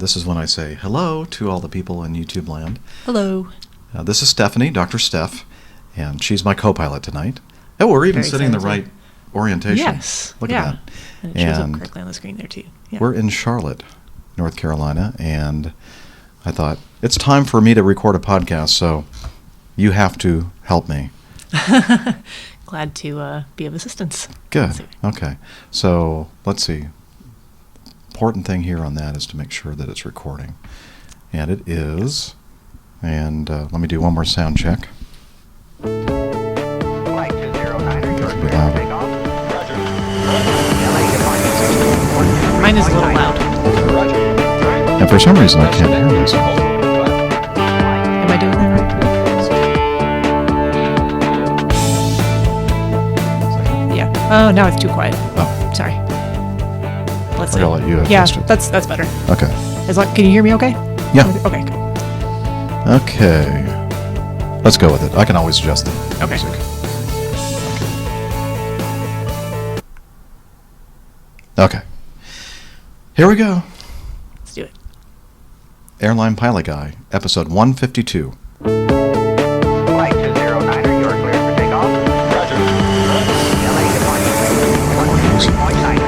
This is when I say hello to all the people in YouTube land. Hello. This is Stephanie, Dr. Steph, and she's my co-pilot tonight. Oh, we're even sitting in the right orientation. Yes. Look at that. And it shows up correctly on the screen there, too. Yeah. We're in Charlotte, North Carolina, and I thought, it's time for me to record a podcast, so you have to help me. Glad to be of assistance. Good. Okay. So, let's see. Important thing here on that is to make sure that it's recording. And it is. And let me do one more sound check. Flight 209, you're clear loud. for takeoff. Roger. Mine is a little loud. And for some reason, I can't hear myself. Am I doing that right? Yeah. Oh, now it's too quiet. Oh, Sorry. Let's we're see. going to let you Yeah, adjust it. that's better. Okay. Can you hear me okay? Yeah. Okay, good. Okay. Let's go with it. I can always adjust the Okay. music. Okay. Here we go. Let's do it. Airline Pilot Guy, episode 152. Flight 209, you're clear for takeoff. Roger. LA departure. 13.9.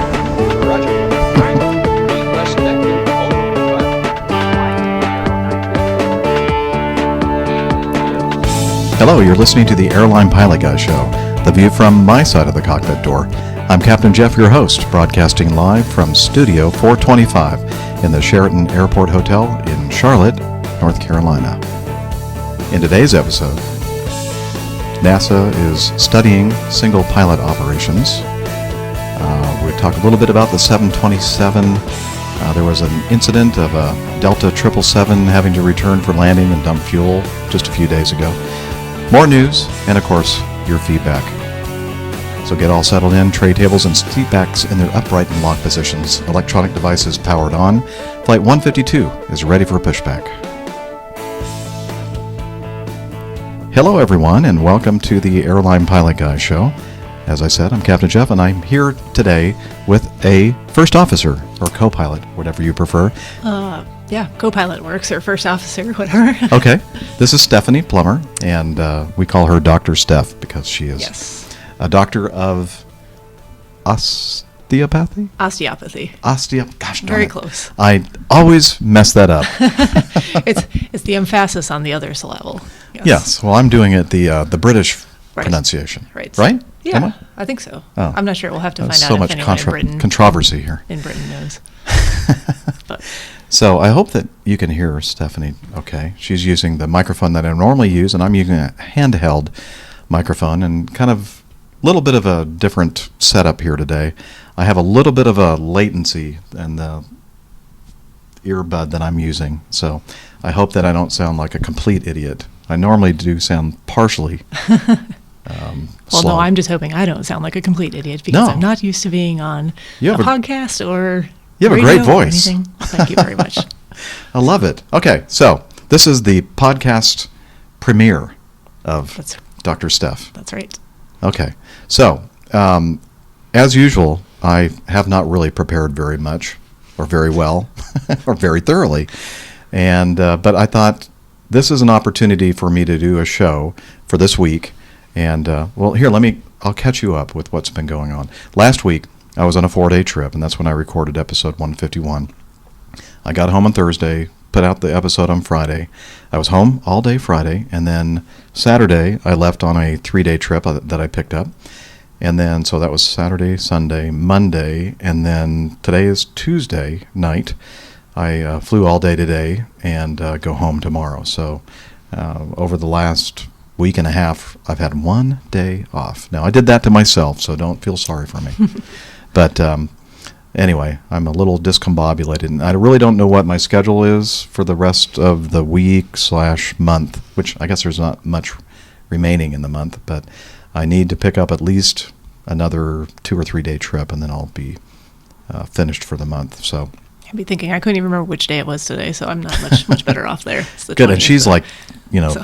Roger. Request connected. Hello, you're listening to the Airline Pilot Guy Show, the view from my side of the cockpit door. I'm Captain Jeff, your host, broadcasting live from Studio 425 in the Sheraton Airport Hotel in Charlotte, North Carolina. In today's episode, NASA is studying single pilot operations. We talk a little bit about the 727. There was an incident of a Delta 777 having to return for landing and dump fuel just a few days ago. More news, and of course, your feedback. So get all settled in, tray tables and seat backs in their upright and locked positions. Electronic devices powered on. Flight 152 is ready for pushback. Hello everyone, and welcome to the Airline Pilot Guy Show. As I said, I'm Captain Jeff, and I'm here today with a first officer, or co-pilot, whatever you prefer. Yeah, co-pilot works, or first officer, whatever. Okay, this is Stephanie Plummer, and we call her Dr. Steph because she is a doctor of osteopathy? Osteopathy. Gosh darn Very it. close. I always mess that up. It's the emphasis on the other syllable. Yes, well, I'm doing it the British Right. pronunciation. Right. Right? Yeah, Am I? I think so. Oh. I'm not sure. We'll have to find There's out so if much anyone in Britain controversy here. knows. But So I hope that you can hear Stephanie okay. She's using the microphone that I normally use, and I'm using a handheld microphone, and kind of a little bit of a different setup here today. I have a little bit of a latency in the earbud that I'm using, so I hope that I don't sound like a complete idiot. I normally do sound partially well, slow. no, I'm just hoping I don't sound like a complete idiot because No. I'm not used to being on You a have a- podcast or You have a radio great or voice. anything. Thank you very much. I love it. Okay, so this is the podcast premiere of That's Dr. Steph. that's right. Okay, so as usual, I have not really prepared very much, or very well, or very thoroughly, and but I thought this is an opportunity for me to do a show for this week, and well, here I'll catch you up with what's been going on. Last week I was on a 4-day trip, and that's when I recorded episode 151. I got home on Thursday, put out the episode on Friday. I was home all day Friday, and then Saturday I left on a 3-day trip that I picked up. And then, so that was Saturday, Sunday, Monday, and then today is Tuesday night. I flew all day today and go home tomorrow. So over the last week and a half, I've had 1 day off. Now, I did that to myself, so don't feel sorry for me. But anyway, I'm a little discombobulated, and I really don't know what my schedule is for the rest of the week/month, which I guess there's not much remaining in the month, but I need to pick up at least another 2 or 3 day trip, and then I'll be finished for the month. So I'd be thinking I couldn't even remember which day it was today, so I'm not much better off there. It's the good, and 20th, she's so- like, so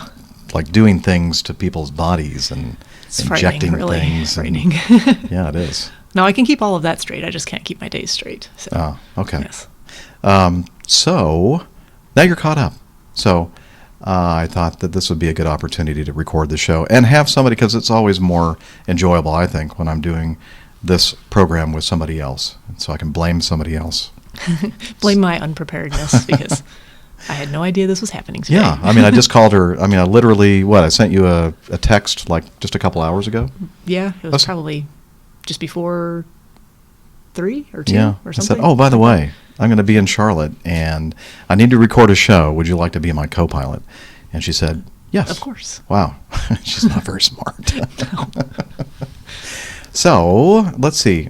like doing things to people's bodies and it's injecting frightening, really things. and- frightening. yeah, it is. No, I can keep all of that straight. I just can't keep my days straight. So, Oh, okay. yes. So now you're caught up. So I thought that this would be a good opportunity to record the show and have somebody, because it's always more enjoyable, I think, when I'm doing this program with somebody else. So I can blame somebody else. Blame my unpreparedness because I had no idea this was happening today. Yeah, I mean, I just called her. I mean, I literally, I sent you a text like just a couple hours ago? Yeah, it was probably just before 3 or 2 yeah. or I said, something. oh, by the way, I'm going to be in Charlotte, and I need to record a show. Would you like to be my co-pilot? And she said, yes. Of course. Wow. She's not very smart. So, let's see.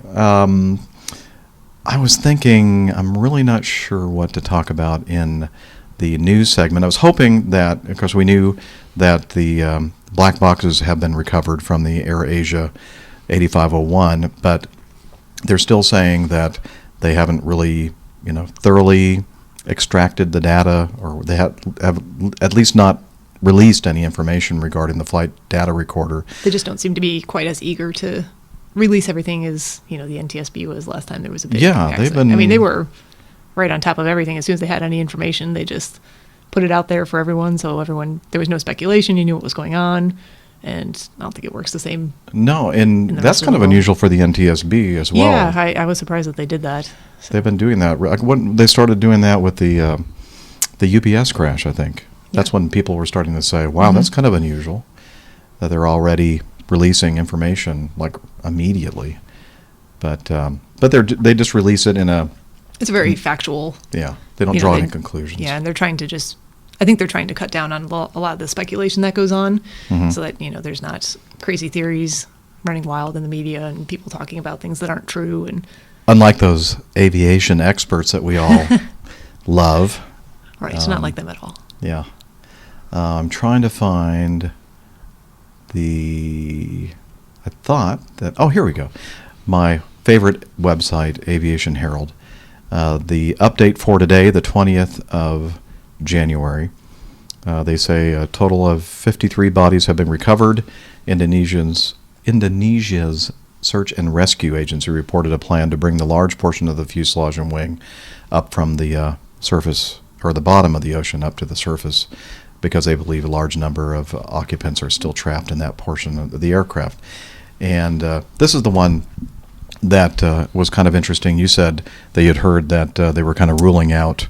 I was thinking, I'm really not sure what to talk about in the news segment. I was hoping that, of course, we knew that the black boxes have been recovered from the AirAsia 8501, but they're still saying that they haven't really, thoroughly extracted the data, or they have at least not released any information regarding the flight data recorder. They just don't seem to be quite as eager to release everything as, the NTSB was last time there was a big accident. They've been... I mean, they were right on top of everything. As soon as they had any information, they just put it out there for everyone, so there was no speculation. You knew what was going on, and I don't think it works the same. No, and that's kind of unusual for the NTSB as well. Yeah, I was surprised that they did that. So. They've been doing that. When they started doing that with the UPS crash, I think. That's when people were starting to say, wow, that's kind of unusual, that they're already releasing information like immediately. But they just release it in a... It's very factual. Yeah, they don't draw any conclusions. Yeah, and they're trying to I think they're trying to cut down on a lot of the speculation that goes on, so that, there's not crazy theories running wild in the media and people talking about things that aren't true. And unlike those aviation experts that we all love. Right, it's not like them at all. Yeah. I'm trying to find I thought that... Oh, here we go. My favorite website, Aviation Herald. The update for today, the 20th of January. They say a total of 53 bodies have been recovered. Indonesia's search and rescue agency reported a plan to bring the large portion of the fuselage and wing up from the surface, or the bottom of the ocean up to the surface, because they believe a large number of occupants are still trapped in that portion of the aircraft. And this is the one that was kind of interesting. You said that you had heard that they were kind of ruling out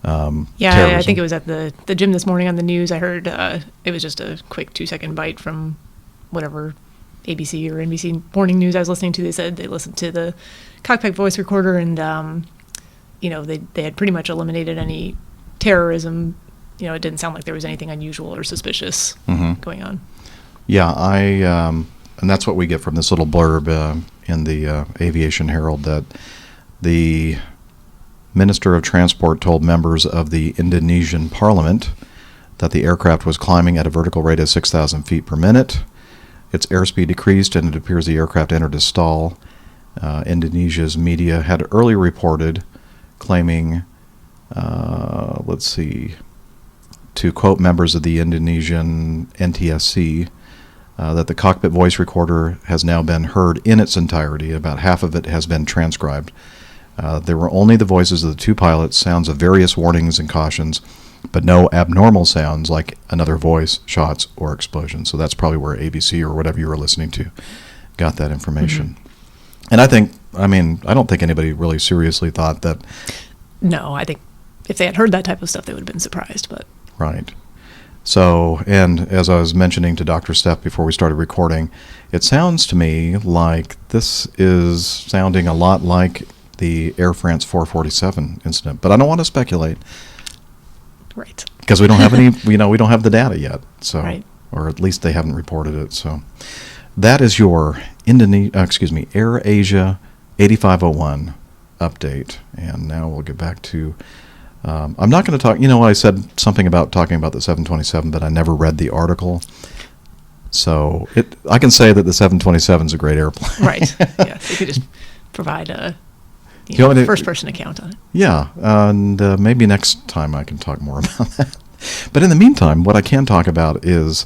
terrorism. I think it was at the gym this morning on the news. I heard it was just a quick 2-second bite from whatever ABC or NBC morning news I was listening to. They said they listened to the cockpit voice recorder, and they had pretty much eliminated any terrorism. It didn't sound like there was anything unusual or suspicious going on. Yeah, and that's what we get from this little blurb in the Aviation Herald, that the Minister of Transport told members of the Indonesian Parliament that the aircraft was climbing at a vertical rate of 6,000 feet per minute. Its airspeed decreased, and it appears the aircraft entered a stall. Indonesia's media had earlier reported, claiming, to quote members of the Indonesian NTSC, that the cockpit voice recorder has now been heard in its entirety. About half of it has been transcribed. There were only the voices of the two pilots, sounds of various warnings and cautions, but no abnormal sounds like another voice, shots, or explosions. So that's probably where ABC or whatever you were listening to got that information. And I don't think anybody really seriously thought that... No, I think if they had heard that type of stuff, they would have been surprised, but... Right. So, and as I was mentioning to Dr. Steph before we started recording, it sounds to me like this is sounding a lot like the Air France 447 incident, but I don't want to speculate. Right. Because we don't have any, we don't have the data yet. So, right. Or at least they haven't reported it. So, that is your AirAsia 8501 update. And now we'll get back to... I'm not going to talk... I said something about talking about the 727, but I never read the article. So I can say that the 727 is a great airplane. Right. Yes. You could just provide a first-person account on it. Yeah. And maybe next time I can talk more about that. But in the meantime, what I can talk about is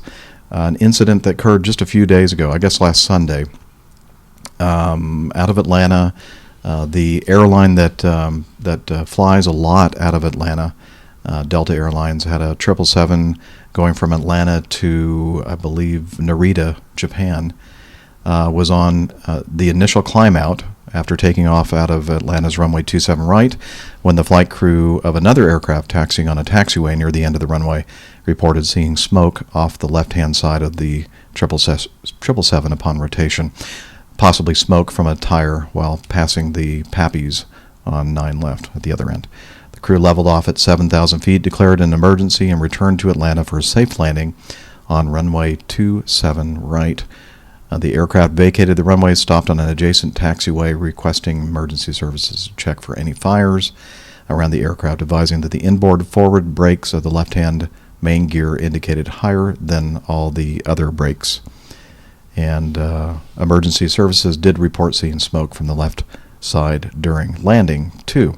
an incident that occurred just a few days ago, I guess last Sunday, out of Atlanta. The airline that flies a lot out of Atlanta, Delta Airlines, had a 777 going from Atlanta to, I believe, Narita, Japan, was on the initial climb out after taking off out of Atlanta's runway 27 right, when the flight crew of another aircraft taxiing on a taxiway near the end of the runway reported seeing smoke off the left-hand side of the 777 upon rotation, possibly smoke from a tire while passing the Pappies on 9 left at the other end. The crew leveled off at 7,000 feet, declared an emergency, and returned to Atlanta for a safe landing on runway 27 right. The aircraft vacated the runway, stopped on an adjacent taxiway, requesting emergency services to check for any fires around the aircraft, advising that the inboard forward brakes of the left-hand main gear indicated higher than all the other brakes. And emergency services did report seeing smoke from the left side during landing, too.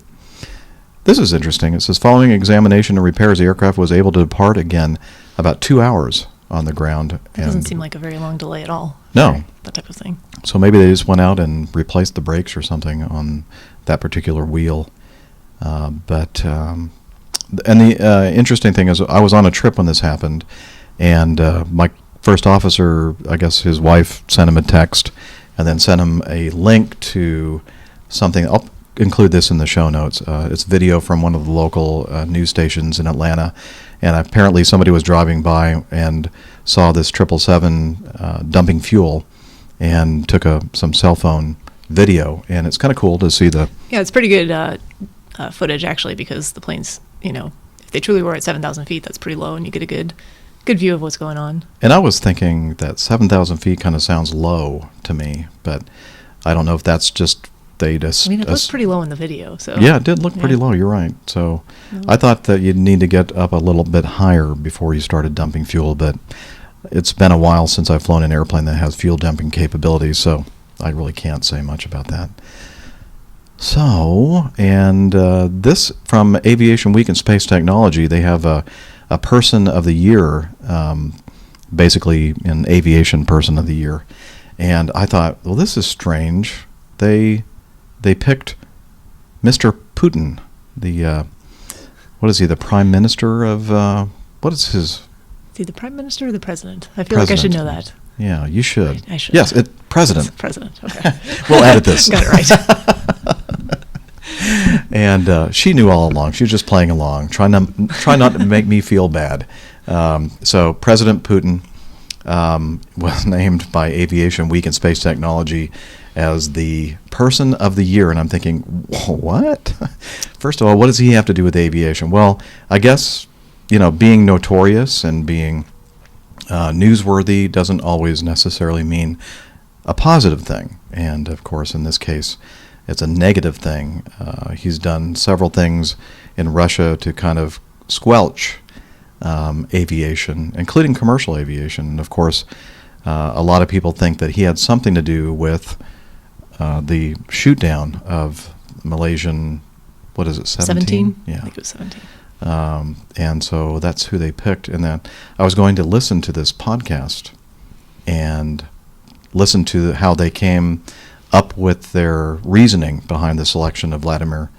This is interesting. It says, following examination and repairs, the aircraft was able to depart again about 2 hours on the ground. It doesn't seem like a very long delay at all. No. That type of thing. So maybe they just went out and replaced the brakes or something on that particular wheel. And the interesting thing is, I was on a trip when this happened, and my first officer, I guess his wife, sent him a text and then sent him a link to something. I'll include this in the show notes. It's video from one of the local news stations in Atlanta, and apparently somebody was driving by and saw this 777 dumping fuel and took some cell phone video, and it's kind of cool to see the... Yeah, it's pretty good footage, actually, because the planes, if they truly were at 7,000 feet, that's pretty low, and you get a good view of what's going on. And I was thinking that 7,000 feet kind of sounds low to me, but I don't know if that's just... it looked pretty low in the video. So yeah, it did look pretty low. You're right. So I thought that you'd need to get up a little bit higher before you started dumping fuel, but it's been a while since I've flown an airplane that has fuel dumping capabilities, so I really can't say much about that. So, and this from Aviation Week in Space Technology, they have a Person of the Year, basically an aviation Person of the Year. And I thought, well, this is strange. They picked Mr. Putin, what is he, the Prime Minister of, what is his... Is he the Prime Minister or the President? I feel like I should know that. Yeah, you should. I should. Yes, President. It's President, okay. We'll edit this. Got it right. And she knew all along. She was just playing along, trying not to make me feel bad. So President Putin was named by Aviation Week in Space Technology as the Person of the Year, and I'm thinking, what? First of all, what does he have to do with aviation? Well, I guess, being notorious and being newsworthy doesn't always necessarily mean a positive thing, and of course, in this case, it's a negative thing. He's done several things in Russia to kind of squelch aviation, including commercial aviation, and of course, a lot of people think that he had something to do with the shoot down of Malaysian, what is it, 17? Yeah. I think it was 17. And so that's who they picked. And then I was going to listen to this podcast and listen to how they came up with their reasoning behind the selection of Vladimir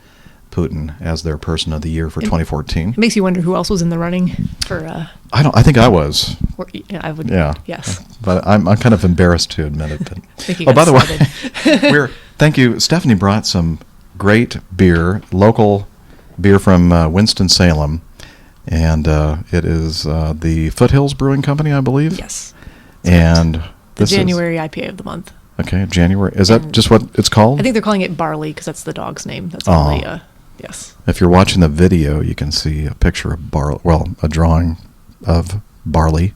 Putin as their Person of the Year for 2014. It makes you wonder who else was in the running for... I think I was. I would. Yeah. Yes. But I'm kind of embarrassed to admit it. But I think you got by the way, thank you. Stephanie brought some great beer, local beer from Winston-Salem, and it is the Foothills Brewing Company, I believe. Yes. And the January IPA of the month. Okay, January. Is that just what it's called? I think they're calling it Barley because that's the dog's name. That's only yes. If you're watching the video, you can see a picture of a drawing of Barley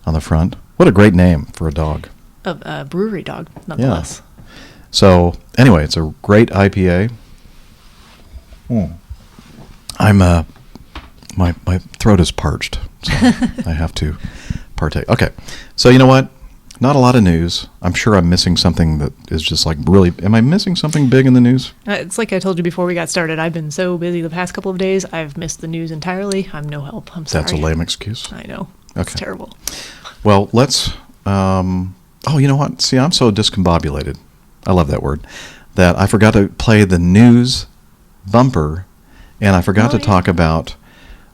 on the front. What a great name for a dog. A brewery dog, nonetheless. Yeah. So, anyway, it's a great IPA. I'm my throat is parched, so I have to partake. Okay, so you know what? Not a lot of news. I'm sure I'm missing something that is just like really... Am I missing something big in the news? It's like I told you before we got started. I've been so busy the past couple of days, I've missed the news entirely. I'm no help. I'm sorry. That's a lame excuse. I know. Okay. It's terrible. Well, let's... you know what? See, I'm so discombobulated. I love that word. that I forgot to play the news bumper, and I forgot to talk about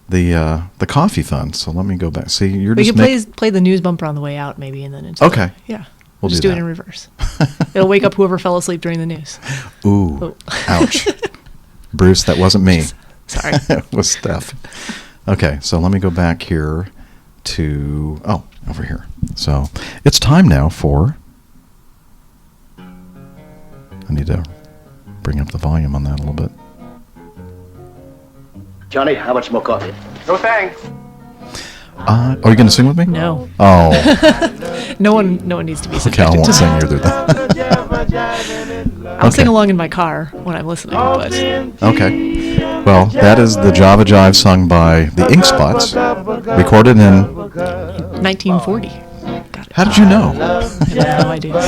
the coffee fund. So let me go back. See, you're We just could play the news bumper on the way out, maybe, and then into Okay. yeah. We'll just do do it that. in reverse. It'll wake up whoever fell asleep during the news. Ooh, Oh. ouch. Bruce, that wasn't me. Sorry. It was Steph. Okay, so let me go back here to, over here. So it's time now for, I need to bring up the volume on that a little bit. Johnny, how much more coffee? No thanks. Are you going to sing with me? No. Oh, No one needs to be okay, I subjected won't to sing that. either then. I'll sing Okay. along in my car when I'm listening, but Okay. Well, that is the Java Jive sung by the Ink Spots, recorded in, 1940. Got it. how did you know? I have no idea.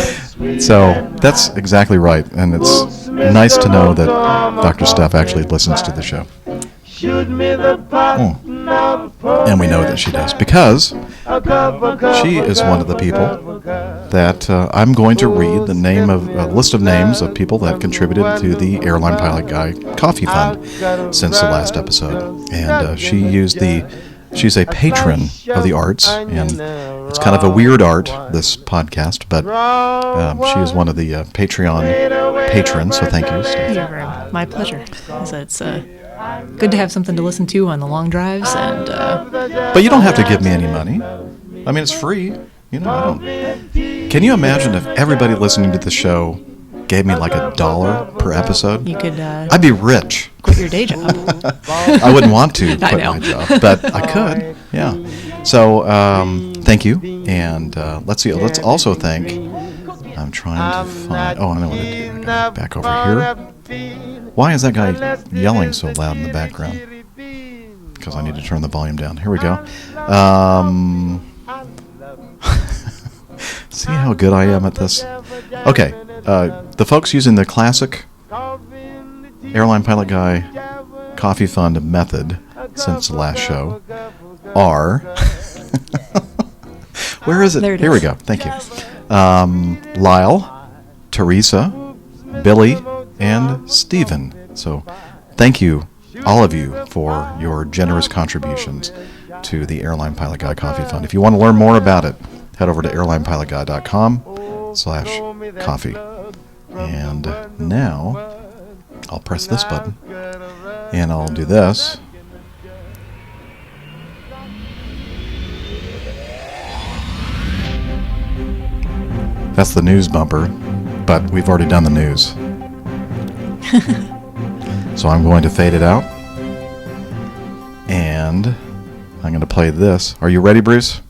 So that's exactly right, and it's nice to know that Dr. Steph actually listens to the show. And we know that she does, because she is one of the people that I'm going to read the name of a list of names of people that contributed to the Airline Pilot Guy Coffee Fund since the last episode. And she's a patron of the arts, and it's kind of a weird art, this podcast, but she is one of the Patreon patrons, so thank you, Steph. You're very- my pleasure. It's good to have something to listen to on the long drives, and But you don't have to give me any money. I mean, it's free. You know, I don't. Can you imagine if everybody listening to the show gave me like $1 per episode? you could I'd be rich. quit your day job. I wouldn't want to I quit know. my job, but I could. Yeah. So thank you, and let's see. Let's also thank. I'm trying to find. Oh, I know what to do. I got it back over here. Why is that guy yelling so loud in the background? Because I need to turn the volume down. Here we go. See how good I am at this? Okay. The folks using the classic Airline Pilot Guy Coffee Fund method since the last show are... Where is it? There it Here we is. go. Thank you. Lyle, Teresa, Billy, and Stephen. So thank you, all of you, for your generous contributions to the Airline Pilot Guy Coffee Fund. If you want to learn more about it, head over to airlinepilotguy.com/coffee. And now I'll press this button and I'll do this. That's the news bumper, but we've already done the news. So I'm going to fade it out. And I'm going to play this. Are you ready, Bruce?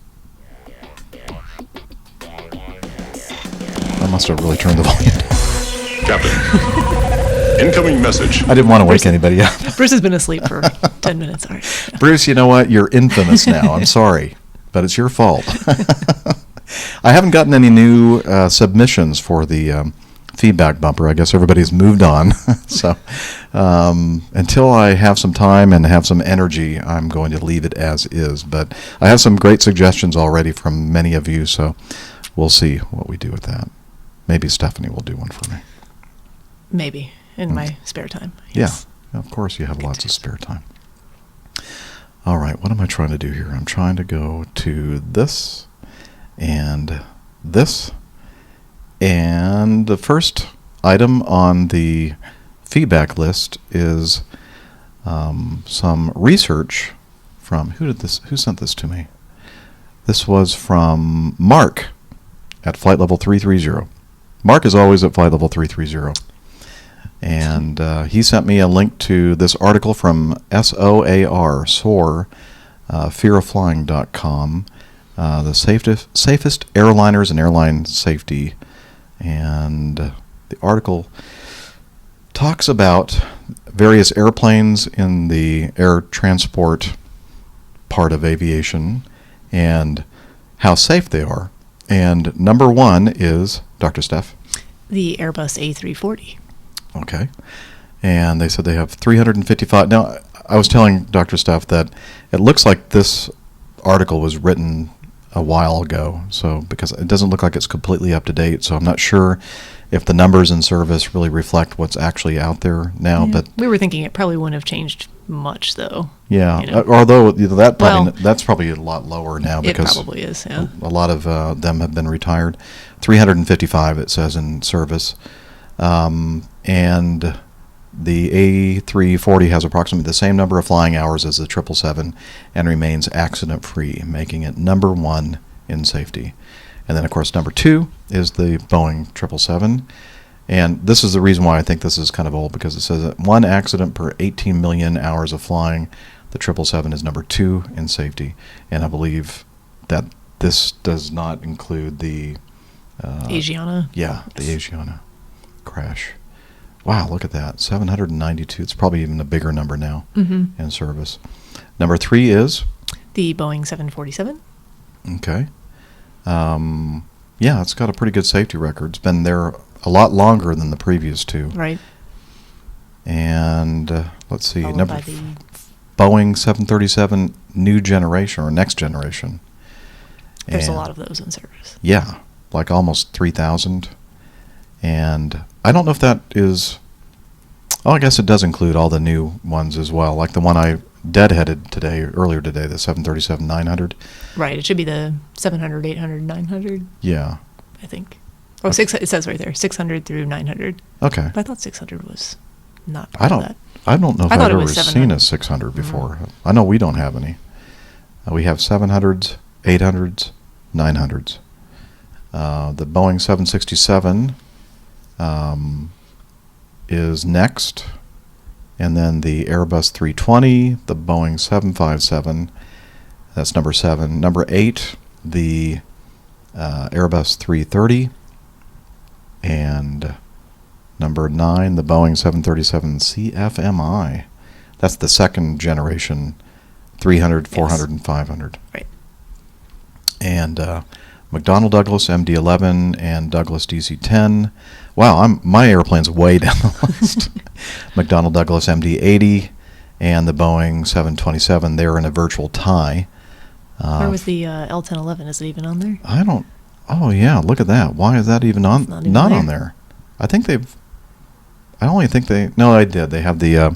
I must have really turned the volume down. Captain, incoming message. I didn't want to wake anybody up. Bruce has been asleep for 10 minutes. All right. Bruce, you know what? You're infamous now. I'm sorry, but it's your fault. I haven't gotten any new submissions for the feedback bumper. I guess everybody's moved on. So until I have some time and have some energy, I'm going to leave it as is. But I have some great suggestions already from many of you, so we'll see what we do with that. Maybe Stephanie will do one for me. Maybe in my spare time. Yeah, Yes. of course you have lots of spare time. All right, what am I trying to do here? I'm trying to go to this and this. And the first item on the feedback list is some research from, who sent this to me? This was from Mark at flight level 330. Mark is always at flight level 330. And he sent me a link to this article from SOAR, fearofflying.com, the safest airliners and airline safety. And the article talks about various airplanes in the air transport part of aviation and how safe they are. And number one is, Dr. Steph? The Airbus A340. Okay. And they said they have 355. Now, I was telling Dr. Steph that it looks like this article was written a while ago, so because it doesn't look like it's completely up to date, so I'm not sure if the numbers in service really reflect what's actually out there now. Yeah. But We were thinking it probably wouldn't have changed much, though. yeah, you know. although that probably Well, that's probably a lot lower now It because probably is, yeah. a lot of them have been retired. 355 it says in service, and the A340 has approximately the same number of flying hours as the 777 and remains accident-free, making it number 1 in safety. And then, of course, number 2 is the Boeing 777. And this is the reason why I think this is kind of old, because it says that 1 accident per 18 million hours of flying. The 777 is number 2 in safety. And I believe that this does not include the... Asiana. Yeah, the Asiana crash. Wow, look at that. 792. It's probably even a bigger number now in service. Number 3 is? The Boeing 747. Okay. Yeah, it's got a pretty good safety record. It's been there a lot longer than the previous 2. Right. And let's see. Followed Number by the Boeing 737 new generation or next generation. There's a And lot of those in service. yeah, like almost 3,000. And I don't know if that is... Oh, I guess it does include all the new ones as well, like the one I deadheaded earlier today, the 737-900. Right. It should be the 700, 800, 900, Yeah. I think. Oh, it says right there, 600 through 900. Okay. But I thought 600 was not I don't. that. I don't know if I I've thought it ever was seen 700. a 600 before. I know we don't have any. We have 700s, 800s, 900s. The Boeing 767 is next, and then the Airbus 320, the Boeing 757. That's number 7. Number 8, the Airbus 330, and number 9, the Boeing 737 CFMI. That's the second generation 300, 400, and 500. Right. And McDonnell Douglas MD-11 and Douglas DC-10. Wow, my airplane's way down the list. McDonnell Douglas MD-80 and the Boeing 727. They're in a virtual tie. Where was the L-1011? Is it even on there? I don't... Oh, yeah, look at that. Why is that even on? It's not even not there. on there. I think they've... I only think they... No, they did. They have the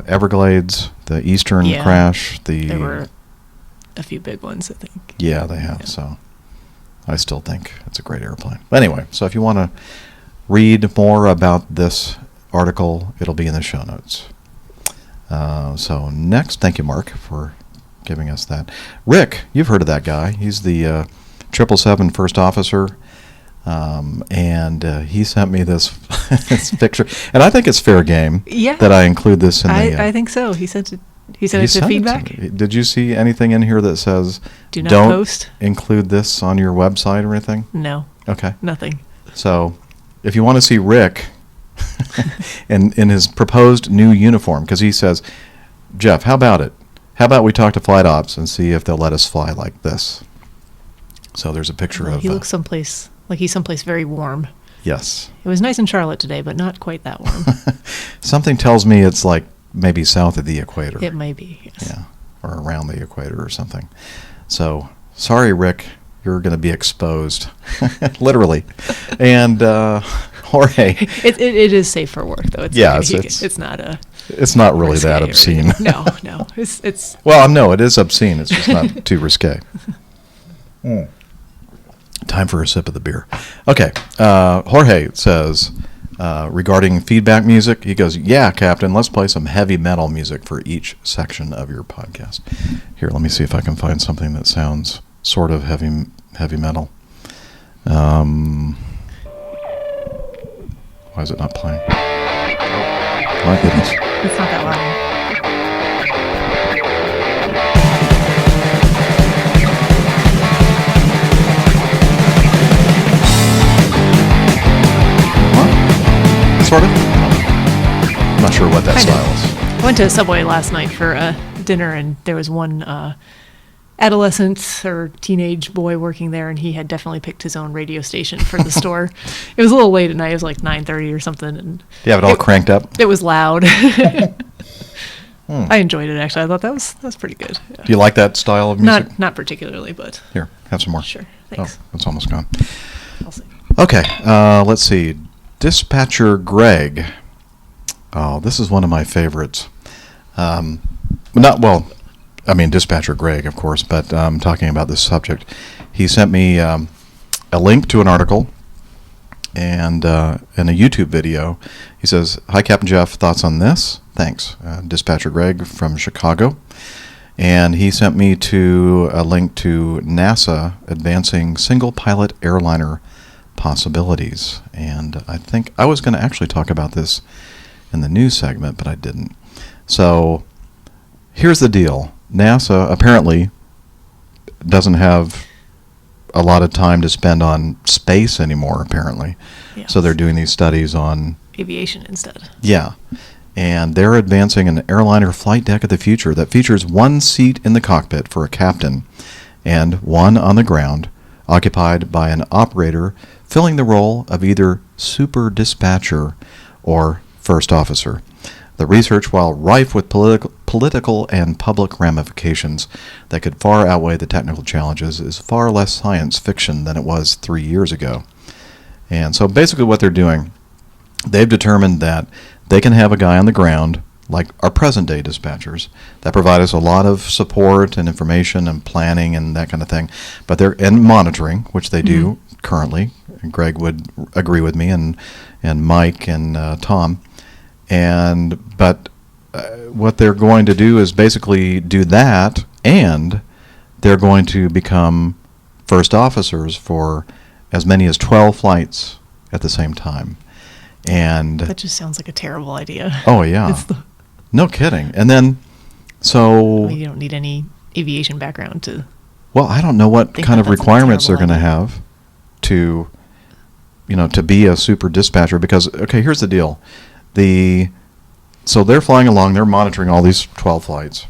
Everglades, the Eastern Yeah. crash, There were a few big ones, I think. Yeah, they have. Yeah. So I still think it's a great airplane. Anyway, so if you want to read more about this article, it'll be in the show notes. So next, thank you, Mark, for giving us that. Rick, you've heard of that guy. He's the 777 first officer. And he sent me this, this picture. And I think it's fair game Yeah. that I include this in the... I think so. He sent it. He he sent it to sent feedback. me. Did you see anything in here that says, Do not don't post? include this on your website or anything? No, Okay. nothing. So if you want to see Rick in his proposed new uniform, because he says, Jeff, how about it? How about we talk to flight ops and see if they'll let us fly like this? So there's a picture of... He looks someplace like he's someplace very warm. Yes. It was nice in Charlotte today, but not quite that warm. Something tells me it's like maybe south of the equator. It may be. Yes. Yeah, or around the equator or something. So, sorry, Rick, you're going to be exposed, literally. And Jorge, It is safe for work, though. It's Yeah, not, it's not a. it's not really that risque or obscene. anything. No. It's Well, no, it is obscene. It's just not too risque. Time for a sip of the beer. Okay, Jorge says, regarding feedback music, he goes, yeah, Captain, let's play some heavy metal music for each section of your podcast. Here, let me see if I can find something that sounds sort of heavy metal. Why is it not playing? My goodness. it's not that loud. Sort of? I'm not sure what that Kind of. style is. I went to Subway last night for dinner, and there was one adolescent or teenage boy working there, and he had definitely picked his own radio station for the store. It was a little late at night. It was like 9:30 or something, and Do you have it all cranked up? it was loud. I enjoyed it, actually. I thought that was pretty good. Yeah. Do you like that style of music? Not particularly, but Here, have some more. sure. Thanks. Oh, it's almost gone. I'll see. Okay, let's see. Dispatcher Greg. Oh, this is one of my favorites. Dispatcher Greg, of course, but talking about this subject. He sent me a link to an article and a YouTube video. He says, "Hi, Captain Jeff, thoughts on this?" Thanks. Dispatcher Greg from Chicago. And he sent me to a link to NASA advancing single-pilot airliner possibilities. And I think I was going to actually talk about this in the news segment, but I didn't. So here's the deal. NASA apparently doesn't have a lot of time to spend on space anymore, apparently. Yes. So they're doing these studies on Aviation instead. Yeah. And they're advancing an airliner flight deck of the future that features one seat in the cockpit for a captain and one on the ground, occupied by an operator filling the role of either super dispatcher or first officer. The research, while rife with political and public ramifications that could far outweigh the technical challenges, is far less science fiction than it was 3 years ago. And so basically what they're doing, they've determined that they can have a guy on the ground, like our present-day dispatchers, that provide us a lot of support and information and planning and that kind of thing, and monitoring, which they do currently. And Greg would agree with me, and Mike and Tom. But what they're going to do is basically do that, and they're going to become first officers for as many as 12 flights at the same time. And That just sounds like a terrible idea. oh yeah, no kidding. And then You don't need any aviation background to. well, I don't know what think kind of that's a requirements they're terrible going to idea. have to be a super dispatcher, because okay, here's the deal. So they're flying along, they're monitoring all these 12 flights,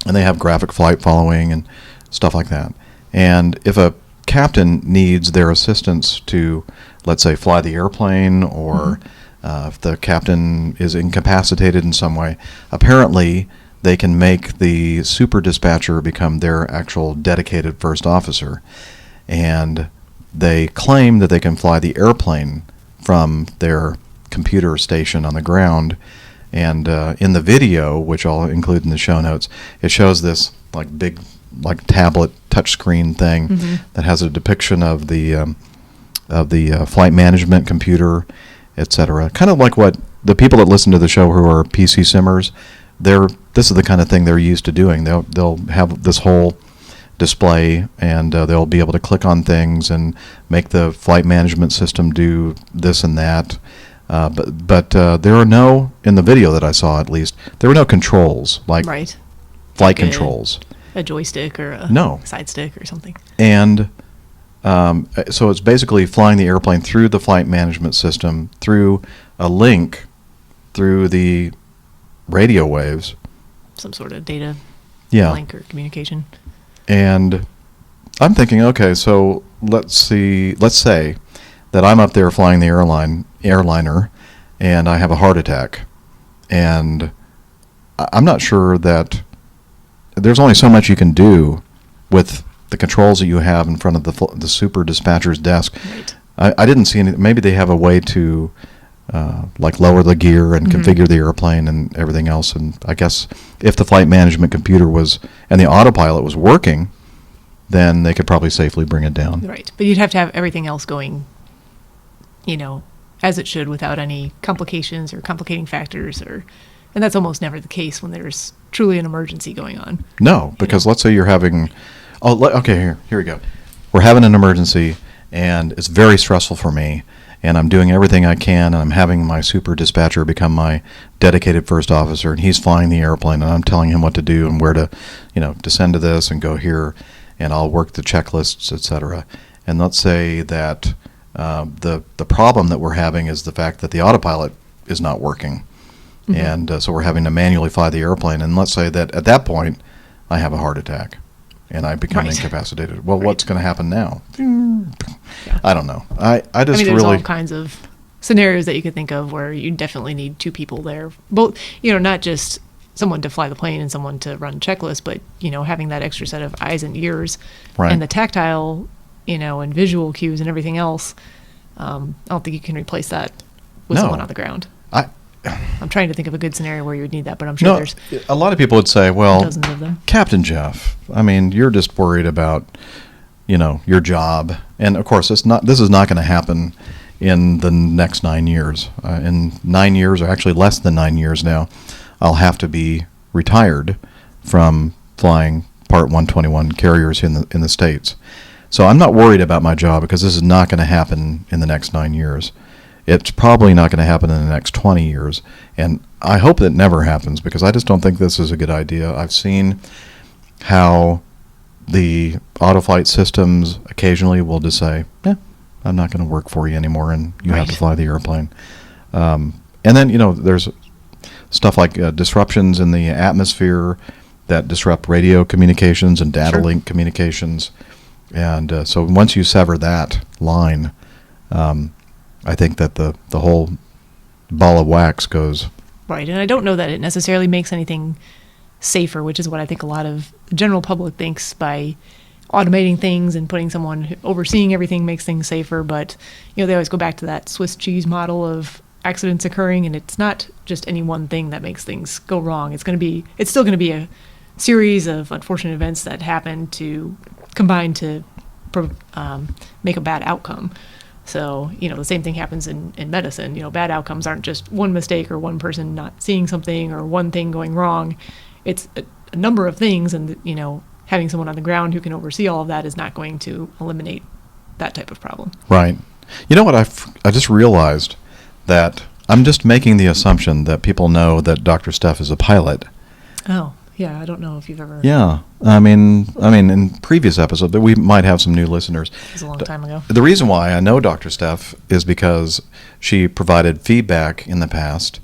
and they have graphic flight following and stuff like that. And if a captain needs their assistance to, let's say, fly the airplane, or if the captain is incapacitated in some way, apparently they can make the super dispatcher become their actual dedicated first officer. And they claim that they can fly the airplane from their computer station on the ground. And in the video, which I'll include in the show notes, it shows this big tablet touchscreen thing that has a depiction of the flight management computer, etc. Kind of like what the people that listen to the show who are PC simmers, this is the kind of thing they're used to doing. They'll have this whole display, and they'll be able to click on things and make the flight management system do this and that. But there are no, in the video that I saw at least, there were no controls, like Right. flight Like controls. A joystick or a No. side stick or something. And so it's basically flying the airplane through the flight management system, through a link, through the radio waves. Some sort of data Yeah. link or communication. And I'm thinking, okay, so let's say that I'm up there flying the airliner, and I have a heart attack. And I'm not sure that there's only so much you can do with the controls that you have in front of the super dispatcher's desk. Right. I didn't see any. Maybe they have a way to lower the gear and configure the airplane and everything else. And I guess if the flight management computer and the autopilot was working, then they could probably safely bring it down. Right. But you'd have to have everything else going, as it should, without any complications or complicating factors, and that's almost never the case when there's truly an emergency going on. No, because let's say you're having, here we go. We're having an emergency, and it's very stressful for me, and I'm doing everything I can, and I'm having my super dispatcher become my dedicated first officer, and he's flying the airplane, and I'm telling him what to do and where to, descend to this and go here, and I'll work the checklists, etc. And let's say that the problem that we're having is the fact that the autopilot is not working. And so we're having to manually fly the airplane. And let's say that at that point, I have a heart attack and I become Right. incapacitated. Well, Right. what's going to happen now? Yeah. I don't know. I just there's really... all kinds of scenarios that you could think of where you definitely need two people there. Both, not just someone to fly the plane and someone to run checklists, but, having that extra set of eyes and ears Right. and the tactile, and visual cues and everything else I don't think you can replace that with No. someone on the ground. I, I'm trying to think of a good scenario where you would need that, but I'm sure no, there's a lot of people would say, well, dozens of them. Captain Jeff, I mean, you're just worried about, your job. And of course, this is not going to happen in the next 9 years. In 9 years, or actually less than 9 years now, I'll have to be retired from flying Part 121 carriers in the States. So I'm not worried about my job because this is not going to happen in the next 9 years. It's probably not going to happen in the next 20 years. And I hope that never happens because I just don't think this is a good idea. I've seen how the autoflight systems occasionally will just say, I'm not going to work for you anymore and you have to Right. fly the airplane. And then, there's stuff like disruptions in the atmosphere that disrupt radio communications and data Sure. link communications. And so once you sever that line, I think that the whole ball of wax goes. Right, and I don't know that it necessarily makes anything safer, which is what I think a lot of the general public thinks by automating things and putting someone overseeing everything makes things safer. But, they always go back to that Swiss cheese model of accidents occurring, and it's not just any one thing that makes things go wrong. It's still going to be a series of unfortunate events that happen to combine to make a bad outcome. So, the same thing happens in medicine. Bad outcomes aren't just one mistake or one person not seeing something or one thing going wrong. It's a number of things, and, having someone on the ground who can oversee all of that is not going to eliminate that type of problem. Right. You know what? I just realized that I'm just making the assumption that people know that Dr. Steph is a pilot. Oh, yeah. I don't know if you've ever. Yeah. I mean, in previous episodes, but we might have some new listeners. It was a long time ago. The reason why I know Dr. Steph is because she provided feedback in the past.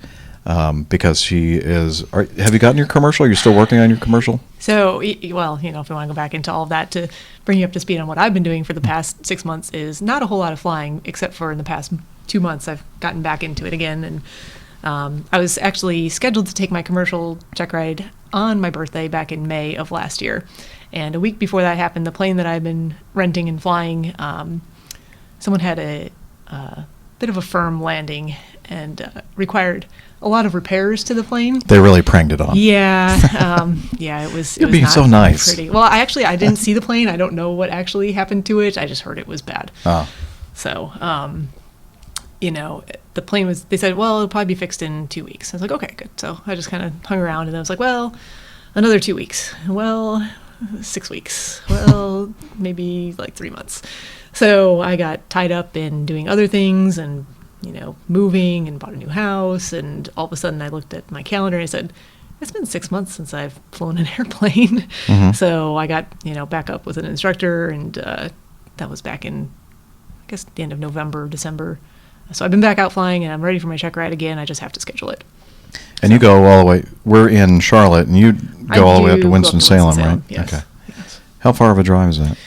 Because she is. Have you gotten your commercial? Are you still working on your commercial? So, well, if we want to go back into all of that to bring you up to speed on what I've been doing for the past 6 months is not a whole lot of flying, except for in the past 2 months I've gotten back into it again. And I was actually scheduled to take my commercial check ride on my birthday back in May of last year. And a week before that happened, the plane that I've been renting and flying, someone had a bit of a firm landing and required a lot of repairs to the plane. They really pranked it on. Yeah, it was. You're it was being not so nice. Pretty. Well, I didn't see the plane. I don't know what actually happened to it. I just heard it was bad. Oh. So, the plane was. They said, well, it'll probably be fixed in 2 weeks. I was like, okay, good. So I just kind of hung around, and I was like, well, another 2 weeks. Well, 6 weeks. Well, maybe like 3 months. So I got tied up in doing other things and. Moving and bought a new house, and all of a sudden I looked at my calendar and I said, it's been 6 months since I've flown an airplane. Mm-hmm. So I got, back up with an instructor, and that was back in, I guess, the end of November, December. So I've been back out flying, and I'm ready for my check ride again. I just have to schedule it. And you go all the way. We're in Charlotte, and you go all the way up do to go Winston-Salem, right? Yes. Okay. Yes. How far of a drive is that?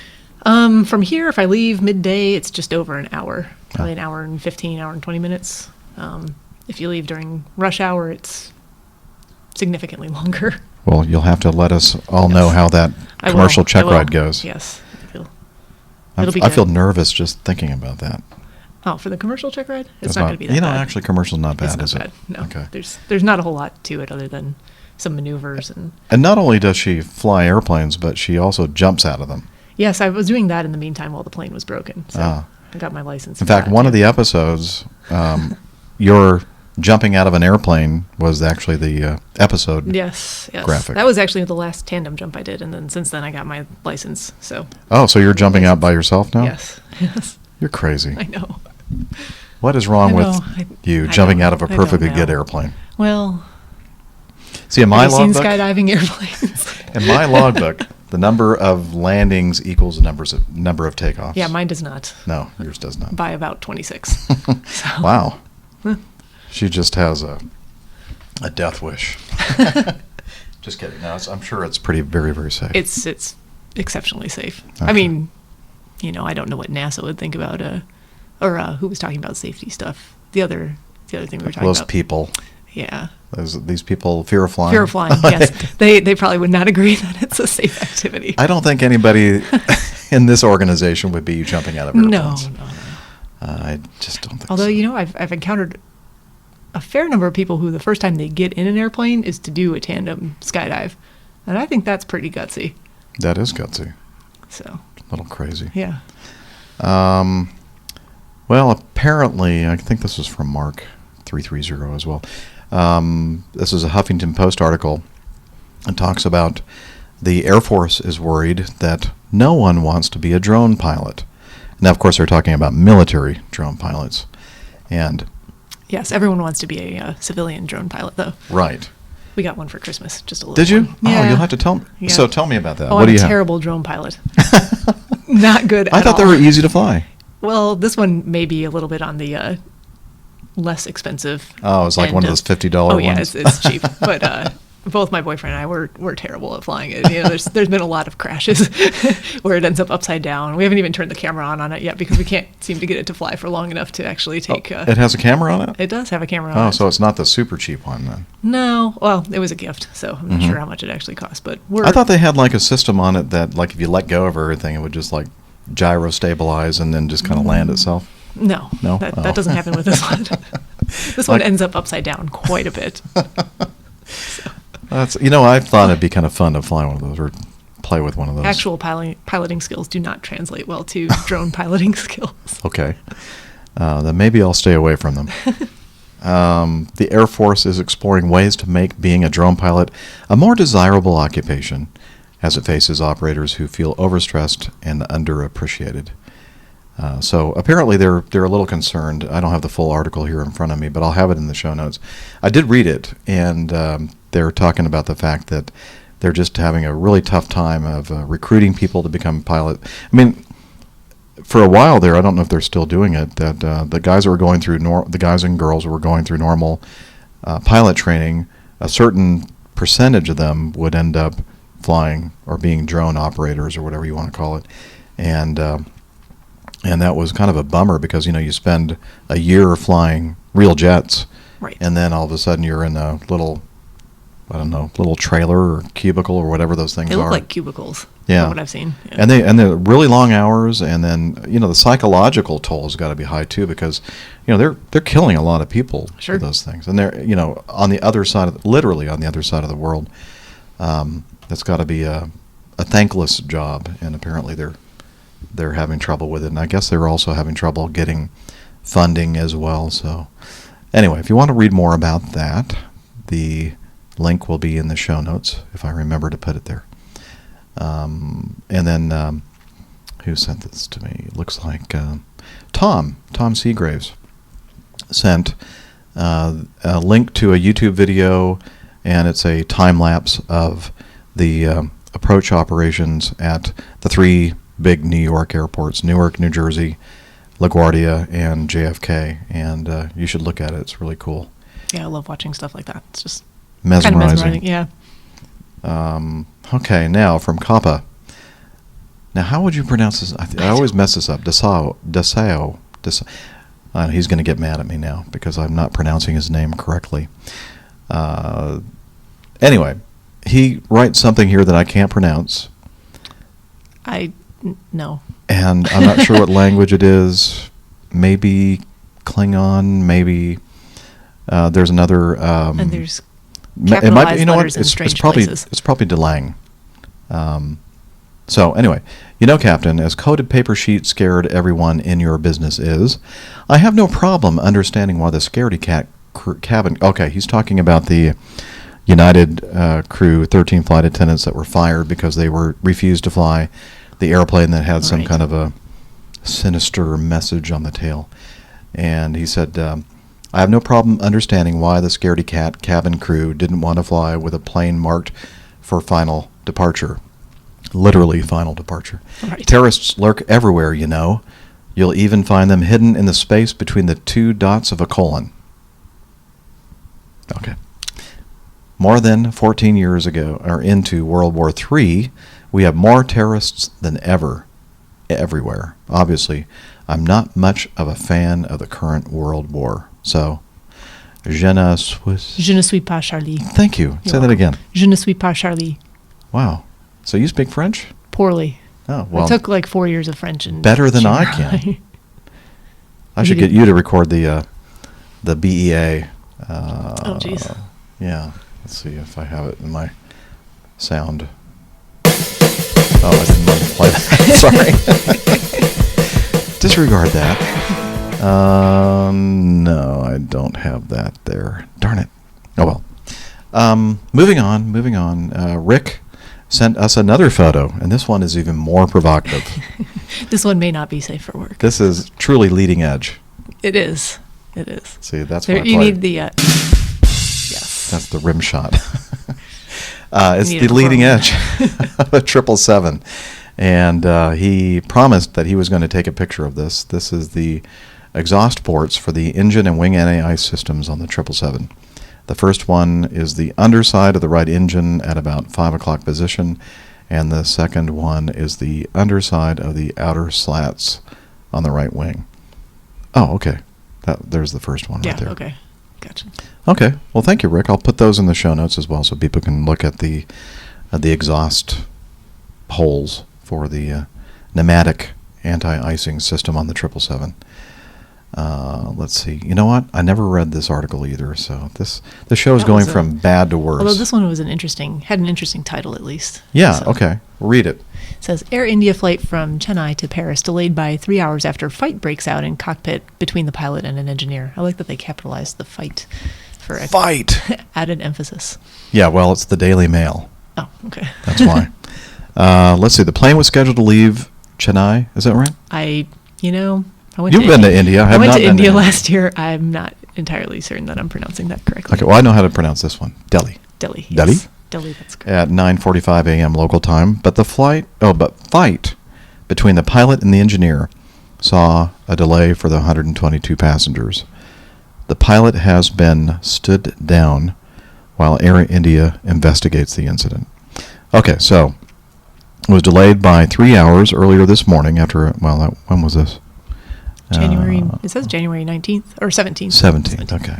From here, if I leave midday, it's just over an hour. Probably an hour and 15, hour and 20 minutes. If you leave during rush hour, it's significantly longer. Well, you'll have to let us all know how that I will. commercial check I will. ride goes. Yes. I It'll be feel good. nervous just thinking about that. Oh, for the commercial check ride? It's not going to be that bad. Actually, commercial's not bad, It's not is bad. it? No. Okay. There's not a whole lot to it other than some maneuvers and. And not only does she fly airplanes, but she also jumps out of them. Yes, I was doing that in the meantime while the plane was broken. So Ah. I got my license. In for fact, that, one too. of the episodes, your jumping out of an airplane was actually the episode. Yes. graphic. That was actually the last tandem jump I did, and then since then I got my license. So. Oh, so you're jumping out by yourself now? Yes. Yes. You're crazy. I know. What is wrong I with know. you I jumping don't- out of a I don't perfectly know. good airplane? Well, See, in my have you seen logbook, skydiving airplanes? in my logbook, the number of landings equals the number of takeoffs. Yeah, mine does not. No, yours does not. By about 26. So. Wow. She just has a death wish. Just kidding. No, I'm sure it's very, very safe. It's exceptionally safe. Okay. I mean, I don't know what NASA would think about or who was talking about safety stuff. The other thing we were talking Those about. people. Yeah. These people, fear of flying. Fear of flying, yes. They probably would not agree that it's a safe activity. I don't think anybody in this organization would be jumping out of No, airplanes. no. I just don't think Although, so. I've encountered a fair number of people who the first time they get in an airplane is to do a tandem skydive. And I think that's pretty gutsy. That is gutsy. So, A little crazy. yeah. Well, apparently, I think this is from Mark 330 as well. This is a Huffington Post article. It talks about the Air Force is worried that no one wants to be a drone pilot. Now, of course, they're talking about military drone pilots. And, Yes, everyone wants to be a civilian drone pilot, though. right. We got one for Christmas, just a little Did you? one. Oh, you'll have to tell me. Yeah. So tell me about that. Oh, What I'm do a you have? terrible drone pilot. Not good at I thought they all. were easy to fly. Well, this one may be a little bit on the less expensive. Oh, it's like end one of those $50 Oh, yeah, ones. it's cheap. But both my boyfriend and I were terrible at flying it. There's been a lot of crashes where it ends up upside down. We haven't even turned the camera on it yet because we can't seem to get it to fly for long enough to actually take. It has a camera on it? It does have a camera on Oh, it. so it's not the super cheap one then. No, well, it was a gift, so I'm not sure how much it actually cost. But I thought they had like a system on it that, like, if you let go of everything, it would just like gyro stabilize and then just kind of land itself. No, No? that Oh. doesn't happen with this one. This one Like- ends up upside down quite a bit. That's I thought it'd be kind of fun to fly one of those or play with one of those. Actual piloting skills do not translate well to drone piloting skills. Okay. Then maybe I'll stay away from them. The Air Force is exploring ways to make being a drone pilot a more desirable occupation as it faces operators who feel overstressed and underappreciated. So apparently they're a little concerned. I don't have the full article here in front of me, but I'll have it in the show notes. I did read it, and they're talking about the fact that they're just having a really tough time of recruiting people to become pilot. I mean, for a while there, I don't know if they're still doing it, that the guys who were going through the guys and girls who were going through normal pilot training, a certain percentage of them would end up flying or being drone operators or whatever you want to call it, and that was kind of a bummer because you spend a year flying real jets, Right. and then all of a sudden you're in a little, I don't know, little trailer or cubicle or whatever those things They are. look like cubicles. Yeah. From what I've seen. Yeah. And they're really long hours, and then the psychological toll has got to be high too because they're killing a lot of people Sure. with those things, and they're on the other side literally on the other side of the world. That's got to be a thankless job, and apparently they're having trouble with it, and I guess they're also having trouble getting funding as well. So anyway, if you want to read more about that, the link will be in the show notes if I remember to put it there. And then who sent this to me? It looks like Tom Seagraves sent a link to a YouTube video, and it's a time lapse of the approach operations at the three big New York airports: Newark, New Jersey, LaGuardia, and JFK. And you should look at it; it's really cool. Yeah, I love watching stuff like that. It's just kind of Mesmerizing. Yeah. Okay, now from Kappa. Now, how would you pronounce this? I always mess this up. Desao. He's going to get mad at me now because I'm not pronouncing his name correctly. Anyway, he writes something here that I can't pronounce, No. and I'm not sure what language it is. Maybe Klingon. Maybe there's another. And there's It might be, you know what? capitalized letters in It's strange probably places. it's probably Delang. So anyway, Captain, as coded paper sheet scared everyone in your business is, I have no problem understanding why the scaredy cat cabin. Okay, he's talking about the United crew, 13 flight attendants that were fired because they refused to fly the airplane that had some Right. kind of a sinister message on the tail. And he said, I have no problem understanding why the scaredy cat cabin crew didn't want to fly with a plane marked for final departure. Literally final departure. Right. Terrorists lurk everywhere, You'll even find them hidden in the space between the two dots of a colon. Okay. More than 14 years ago, or into World War III, we have more terrorists than ever, everywhere. Obviously, I'm not much of a fan of the current world war. So, je ne suis pas Charlie. Thank you. Say that welcome. again. Je ne suis pas Charlie. Wow. So you speak French? Poorly. Oh, well. I took like 4 years of French. And better than I can. I should get you to record the BEA. Oh, jeez. Yeah. Let's see if I have it in my sound. Oh, I didn't want to play that. Sorry. Disregard that. No, I don't have that there. Darn it. Oh, well. Moving on. Rick sent us another photo, and this one is even more provocative. This one may not be safe for work. This is truly leading edge. It is. It is. See, that's There, what you need the. Yes. That's the rim shot. It's Need the a leading chrome. edge of a 777. And he promised that he was going to take a picture of this. This is the exhaust ports for the engine and wing anti-ice systems on the 777. The first one is the underside of the right engine at about 5 o'clock position, and the second one is the underside of the outer slats on the right wing. Oh, okay. There's the first one right there. Okay. Gotcha. Okay. Well, thank you, Rick. I'll put those in the show notes as well so people can look at the exhaust holes for the pneumatic anti-icing system on the 777. Let's see. You know what? I never read this article either, so the show is That going was from bad to worse. Although this one was had an interesting title at least. Yeah, So, okay. Read it. It says Air India flight from Chennai to Paris delayed by 3 hours after fight breaks out in cockpit between the pilot and an engineer. I like that they capitalized the fight for Fight! added emphasis. Yeah, well, it's the Daily Mail. Oh, okay. That's why. Let's see. The plane was scheduled to leave Chennai. Is that right? I went You've been to India. I I have went not to been India to last year. I'm not entirely certain that I'm pronouncing that correctly. Okay, well, I know how to pronounce this one. Delhi. Delhi. Delhi? Yes. Delhi, that's correct. At 9:45 a.m. local time, but fight between the pilot and the engineer saw a delay for the 122 passengers. The pilot has been stood down while Air India investigates the incident. Okay, so it was delayed by 3 hours earlier this morning when was this? It says January 19th or 17th. 17th, okay.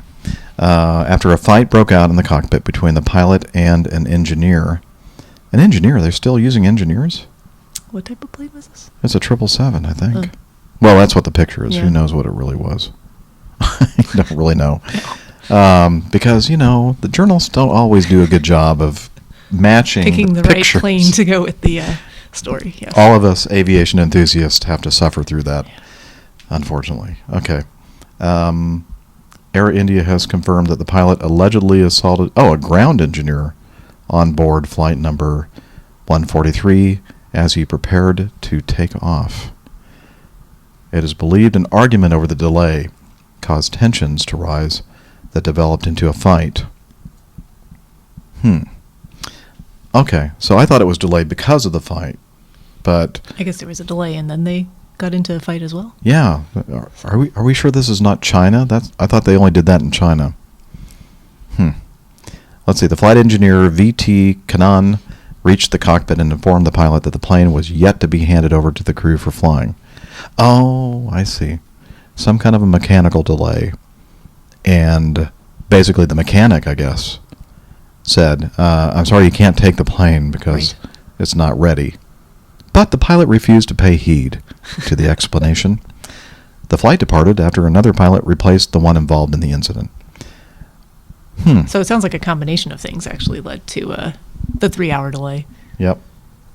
After a fight broke out in the cockpit between the pilot and an engineer. An engineer? They're still using engineers? What type of plane was this? It's a 777, I think. Huh. Well, that's what the picture is. Yeah. Who knows what it really was? I don't really know. Because, the journalists don't always do a good job of matching Picking the pictures. right plane to go with the story. Yes. All of us aviation enthusiasts have to suffer through that, unfortunately. Okay. Air India has confirmed that the pilot allegedly assaulted a ground engineer on board flight number 143 as he prepared to take off. It is believed an argument over the delay caused tensions to rise that developed into a fight. Okay, so I thought it was delayed because of the fight, but I guess there was a delay, and then they got into a fight as well. yeah, are we sure this is not China? I thought they only did that in China. Let's see. The flight engineer V.T. Kannan reached the cockpit and informed the pilot that the plane was yet to be handed over to the crew for flying. Oh, I see. Some kind of a mechanical delay. And basically the mechanic, I guess, said, I'm sorry, you can't take the plane because Right. it's not ready. But the pilot refused to pay heed to the explanation. The flight departed after another pilot replaced the one involved in the incident. So it sounds like a combination of things actually led to the 3-hour delay. Yep.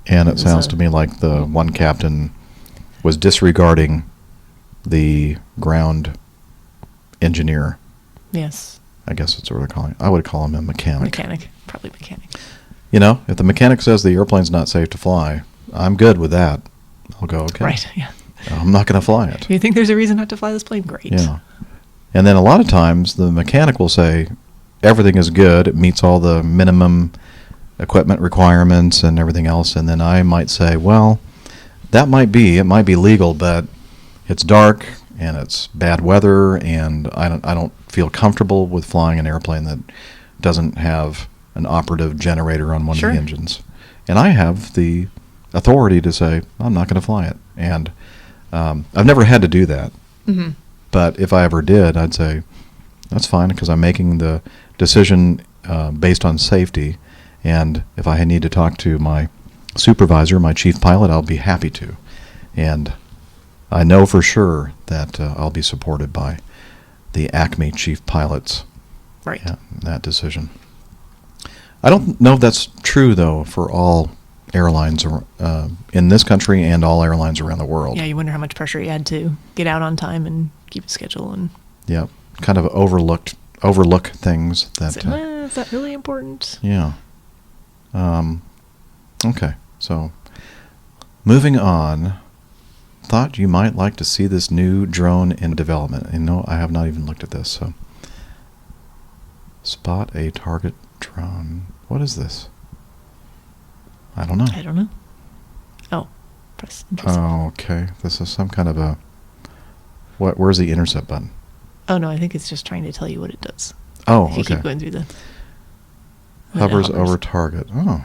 And it was sounds a- to me like the one captain was disregarding the ground engineer. Yes. I guess that's what we're calling. I would call him a mechanic. Probably mechanic. If the mechanic says the airplane's not safe to fly, I'm good with that. I'll go, okay. Right, yeah. I'm not going to fly it. You think there's a reason not to fly this plane? Great. Yeah. And then a lot of times the mechanic will say everything is good. It meets all the minimum equipment requirements and everything else. And then I might say, well, it might be legal, but it's dark and it's bad weather and I don't feel comfortable with flying an airplane that doesn't have an operative generator on one Sure. of the engines. And I have the authority to say, I'm not going to fly it. And I've never had to do that. Mm-hmm. But if I ever did, I'd say, that's fine because I'm making the decision based on safety. And if I need to talk to my supervisor, my chief pilot, I'll be happy to. And I know for sure that I'll be supported by the Acme chief pilots. Right. Yeah, that decision. I don't know if that's true, though, for all airlines in this country and all airlines around the world. Yeah, you wonder how much pressure you had to get out on time and keep a schedule. And Yeah, kind of overlook things that. is that really important? Yeah. Okay, so moving on. Thought you might like to see this new drone in development. And no, I have not even looked at this. So, spot a target drone. What is this? I don't know. I don't know. Oh, press. Interesting. Oh, okay. This is some kind of a. What? Where's the intercept button? Oh no, I think it's just trying to tell you what it does. Oh, If you okay. keep going through the. when it Hovers over target. Oh,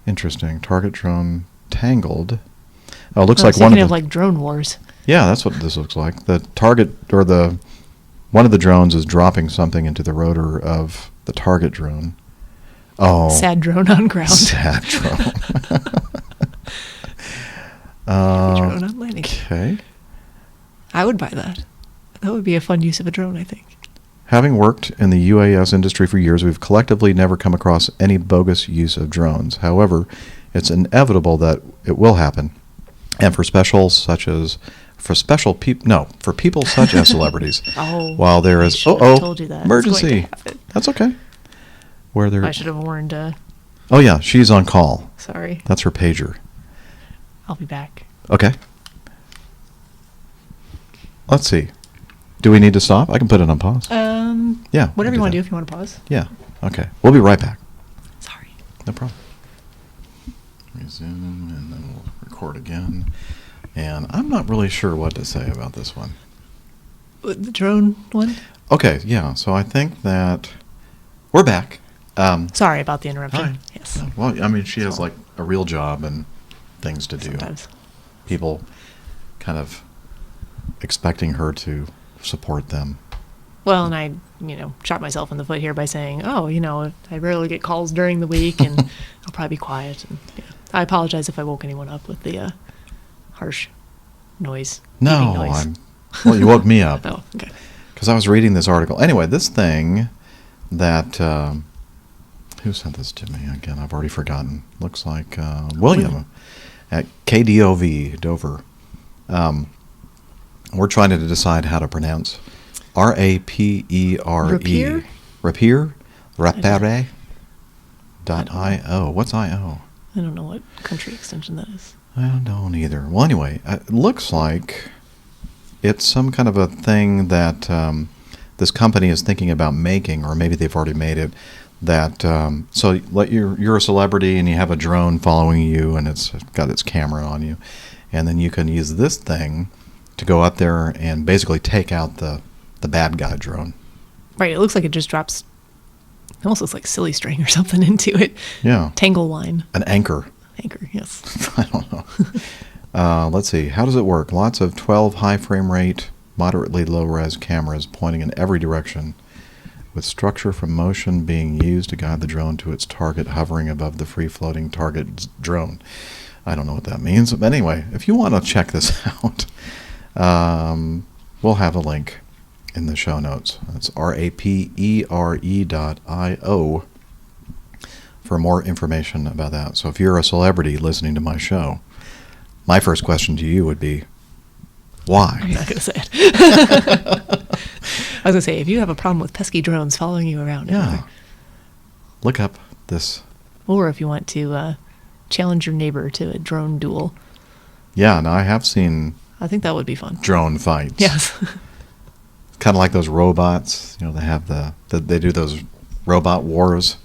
interesting. Target drone tangled. Oh, it looks I like was one thinking of the. like drone wars. Yeah, that's what this looks like. The target or one of the drones is dropping something into the rotor of the target drone. Oh, Sad drone on ground. sad drone. Drone on landing. Okay. I would buy that. That would be a fun use of a drone, I think. Having worked in the UAS industry for years, we've collectively never come across any bogus use of drones. However, it's inevitable that it will happen. And for people such as celebrities. Oh, While there I is should have told you that. It's going to emergency. happen. That's okay. Where there. I should have warned. Oh yeah, she's on call. Sorry, That's her pager. I'll be back. Okay. Let's see. Do we need to stop? I can put it on pause. Yeah. Whatever you want to do. that. If you want to pause. Yeah. Okay. We'll be right back. Sorry. No problem. Resume, and then we'll record again. And I'm not really sure what to say about this one. The drone one. Okay, yeah. So I think that we're back. Sorry about the interruption. Hi. Yes. Well, I mean, she has like a real job and things to do. Sometimes. People kind of expecting her to support them. Well, and I, shot myself in the foot here by saying, oh, I rarely get calls during the week, and I'll probably be quiet. And I apologize if I woke anyone up with the harsh noise. beeping noise. Well, you woke me up. Oh, okay. Because I was reading this article. Anyway, this thing that who sent this to me again? I've already forgotten. Looks like William at KDOV Dover. We're trying to decide how to pronounce RAPERE. Rapier? Rapier. Rapare. .io. What's IO? I don't know what country extension that is. I don't either. Well, anyway, it looks like it's some kind of a thing that this company is thinking about making, or maybe they've already made it. That so you're a celebrity and you have a drone following you, and it's got its camera on you, and then you can use this thing to go up there and basically take out the bad guy drone. Right. It looks like it just drops. It almost looks like silly string or something into it. Yeah. Tangle line. An anchor. Anchor. Yes. I don't know. Let's see. How does it work? Lots of 12 high frame rate, moderately low res cameras pointing in every direction, with structure from motion being used to guide the drone to its target, hovering above the free floating target drone. I don't know what that means. But anyway, if you want to check this out, we'll have a link in the show notes. That's rapere.io for more information about that. So if you're a celebrity listening to my show, my first question to you would be, why? I'm not going to say it. I was going to say, if you have a problem with pesky drones following you around. Yeah. Look up this. Or if you want to challenge your neighbor to a drone duel. Yeah, now I have seen I think that would be fun. drone fights. Yes. Kind of like those robots. They have they do those robot wars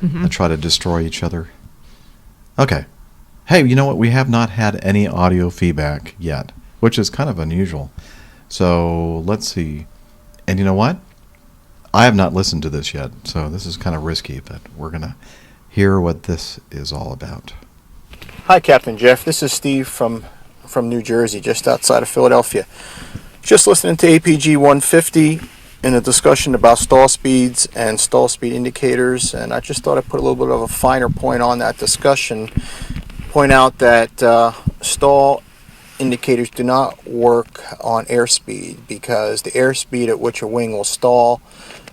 that try to destroy each other. Okay. Hey, you know what? We have not had any audio feedback yet, which is kind of unusual. So let's see. And you know what? I have not listened to this yet, so this is kind of risky, but we're going to hear what this is all about. Hi, Captain Jeff. This is Steve from New Jersey, just outside of Philadelphia. Just listening to APG 150 in a discussion about stall speeds and stall speed indicators, and I just thought I'd put a little bit of a finer point on that discussion. Point out that stall indicators do not work on airspeed because the airspeed at which a wing will stall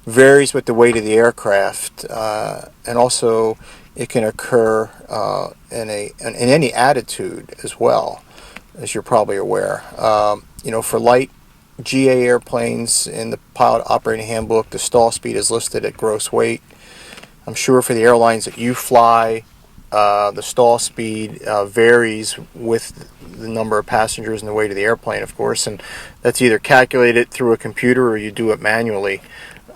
varies with the weight of the aircraft, and also it can occur in any attitude as well, as you're probably aware. For light GA airplanes in the pilot operating handbook, the stall speed is listed at gross weight. I'm sure for the airlines that you fly, the stall speed varies with the number of passengers and the weight of the airplane, of course, and that's either calculated through a computer or you do it manually.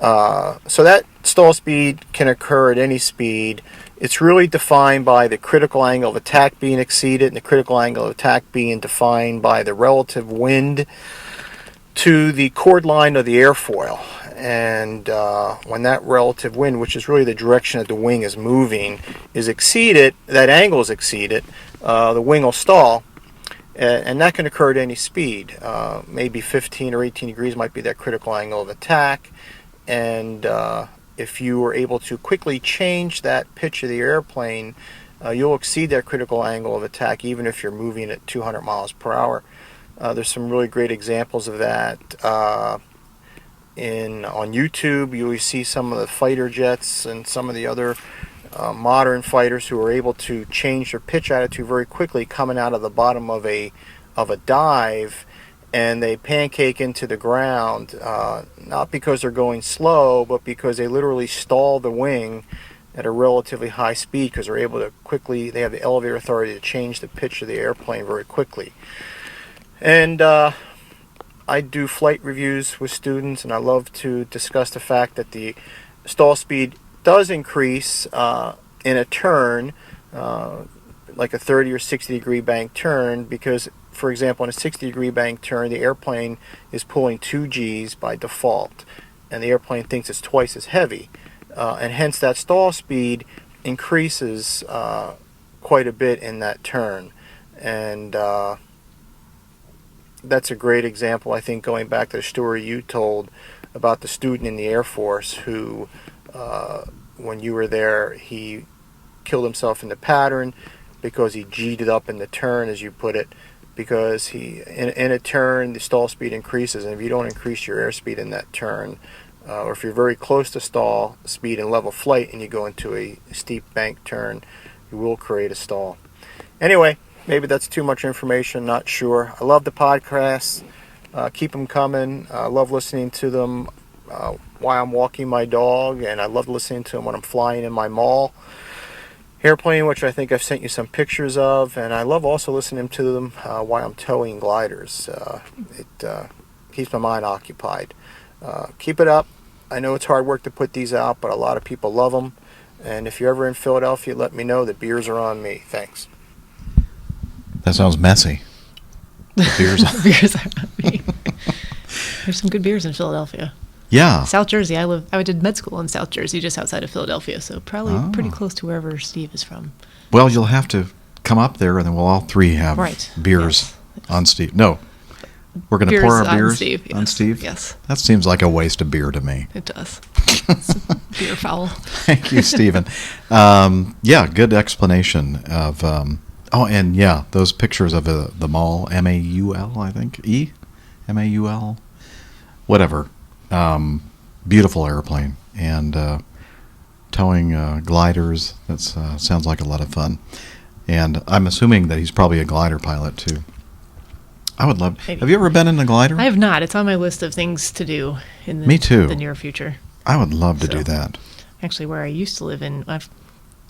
So that stall speed can occur at any speed. It's really defined by the critical angle of attack being exceeded, and the critical angle of attack being defined by the relative wind to the chord line of the airfoil. And when that relative wind, which is really the direction that the wing is moving, is exceeded, that angle is exceeded, the wing will stall. And that can occur at any speed. Maybe 15 or 18 degrees might be that critical angle of attack. And if you were able to quickly change that pitch of the airplane, you'll exceed that critical angle of attack even if you're moving at 200 miles per hour. There's some really great examples of that. On YouTube, you will see some of the fighter jets and some of the other modern fighters who are able to change their pitch attitude very quickly coming out of the bottom of a dive, and they pancake into the ground, not because they're going slow, but because they literally stall the wing at a relatively high speed because they're able to quickly, they have the elevator authority to change the pitch of the airplane very quickly. And I do flight reviews with students, and I love to discuss the fact that the stall speed does increase in a turn, like a 30 or 60 degree bank turn, because, for example, in a 60 degree bank turn, the airplane is pulling 2 Gs by default, and the airplane thinks it's twice as heavy, and hence that stall speed increases quite a bit in that turn. And that's a great example, I think, going back to the story you told about the student in the Air Force who, when you were there, he killed himself in the pattern because he G'd it up in the turn, as you put it, because in a turn the stall speed increases, and if you don't increase your airspeed in that turn, or if you're very close to stall speed in level flight and you go into a steep bank turn, you will create a stall. Anyway, maybe that's too much information, not sure. I love the podcasts. Keep them coming. I love listening to them while I'm walking my dog, and I love listening to them when I'm flying in my mall airplane, which I think I've sent you some pictures of, and I love also listening to them while I'm towing gliders. It keeps my mind occupied. Keep it up. I know it's hard work to put these out, but a lot of people love them, and if you're ever in Philadelphia, let me know. The beers are on me. Thanks. That sounds messy. The beers. Beers are on me. There's some good beers in Philadelphia. Yeah. South Jersey. I did med school in South Jersey, just outside of Philadelphia, so probably pretty close to wherever Steve is from. Well, you'll have to come up there, and then we'll all three have beers on Steve. No, we're going to pour our beers on Steve. Yes. That seems like a waste of beer to me. It does. It's beer foul. Thank you, Stephen. Yeah, good explanation of. And yeah, those pictures of the mall, MAUL, I think, MAUL, whatever. Beautiful airplane, and towing gliders. That sounds like a lot of fun. And I'm assuming that he's probably a glider pilot too. I would love. Maybe. Have you ever been in a glider? I have not. It's on my list of things to do in Me too. the near future. I would love to do that. Actually, where I used to live I've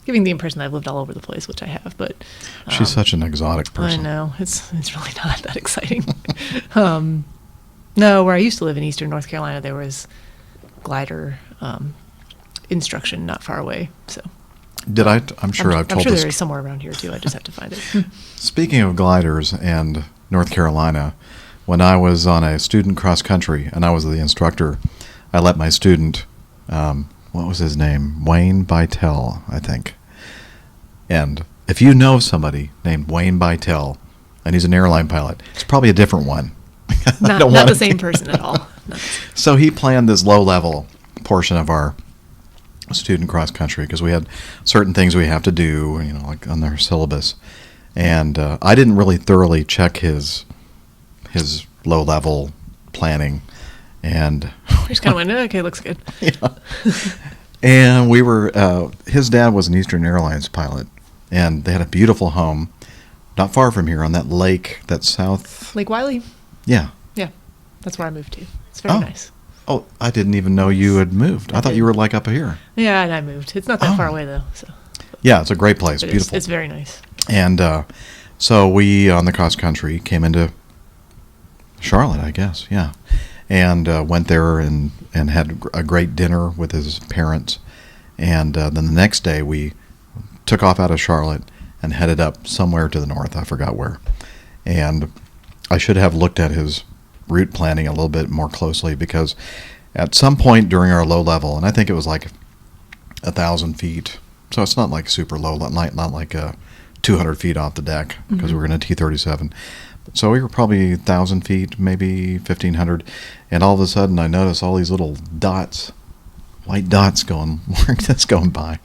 giving the impression that I've lived all over the place, which I have, but she's such an exotic person. I know it's really not that exciting. No, where I used to live in Eastern North Carolina, there was glider instruction not far away. So I'm sure I've told I'm sure this. there is somewhere around here too. I just have to find it. Speaking of gliders and North Carolina, when I was on a student cross country and I was the instructor, I let my student, what was his name? Wayne Bytel, I think. And if you know somebody named Wayne Bytel and he's an airline pilot, it's probably a different one. Not the same person at all. No. So he planned this low-level portion of our student cross country because we had certain things we have to do, like on their syllabus. And I didn't really thoroughly check his his low-level planning, and We just kind of went, okay, looks good. and we were. His dad was an Eastern Airlines pilot, and they had a beautiful home, not far from here on that lake, that south. Lake Wiley. Yeah. Yeah, that's where I moved to. It's very nice. Oh, I didn't even know you had moved. I thought you were like up here. Yeah, and I moved. It's not that far Oh. away though. So. Yeah, it's a great place. But Beautiful. It's very nice. And so we, on the cross country, came into Charlotte, I guess, yeah. And went there and had a great dinner with his parents. And then the next day we took off out of Charlotte and headed up somewhere to the north. I forgot where. And I should have looked at his route planning a little bit more closely, because at some point during our low level, and I think it was like 1,000 feet, so it's not like super low, not like 200 feet off the deck, because we were in a T-37. So we were probably 1,000 feet, maybe 1,500, and all of a sudden I noticed all these little dots, white dots going by,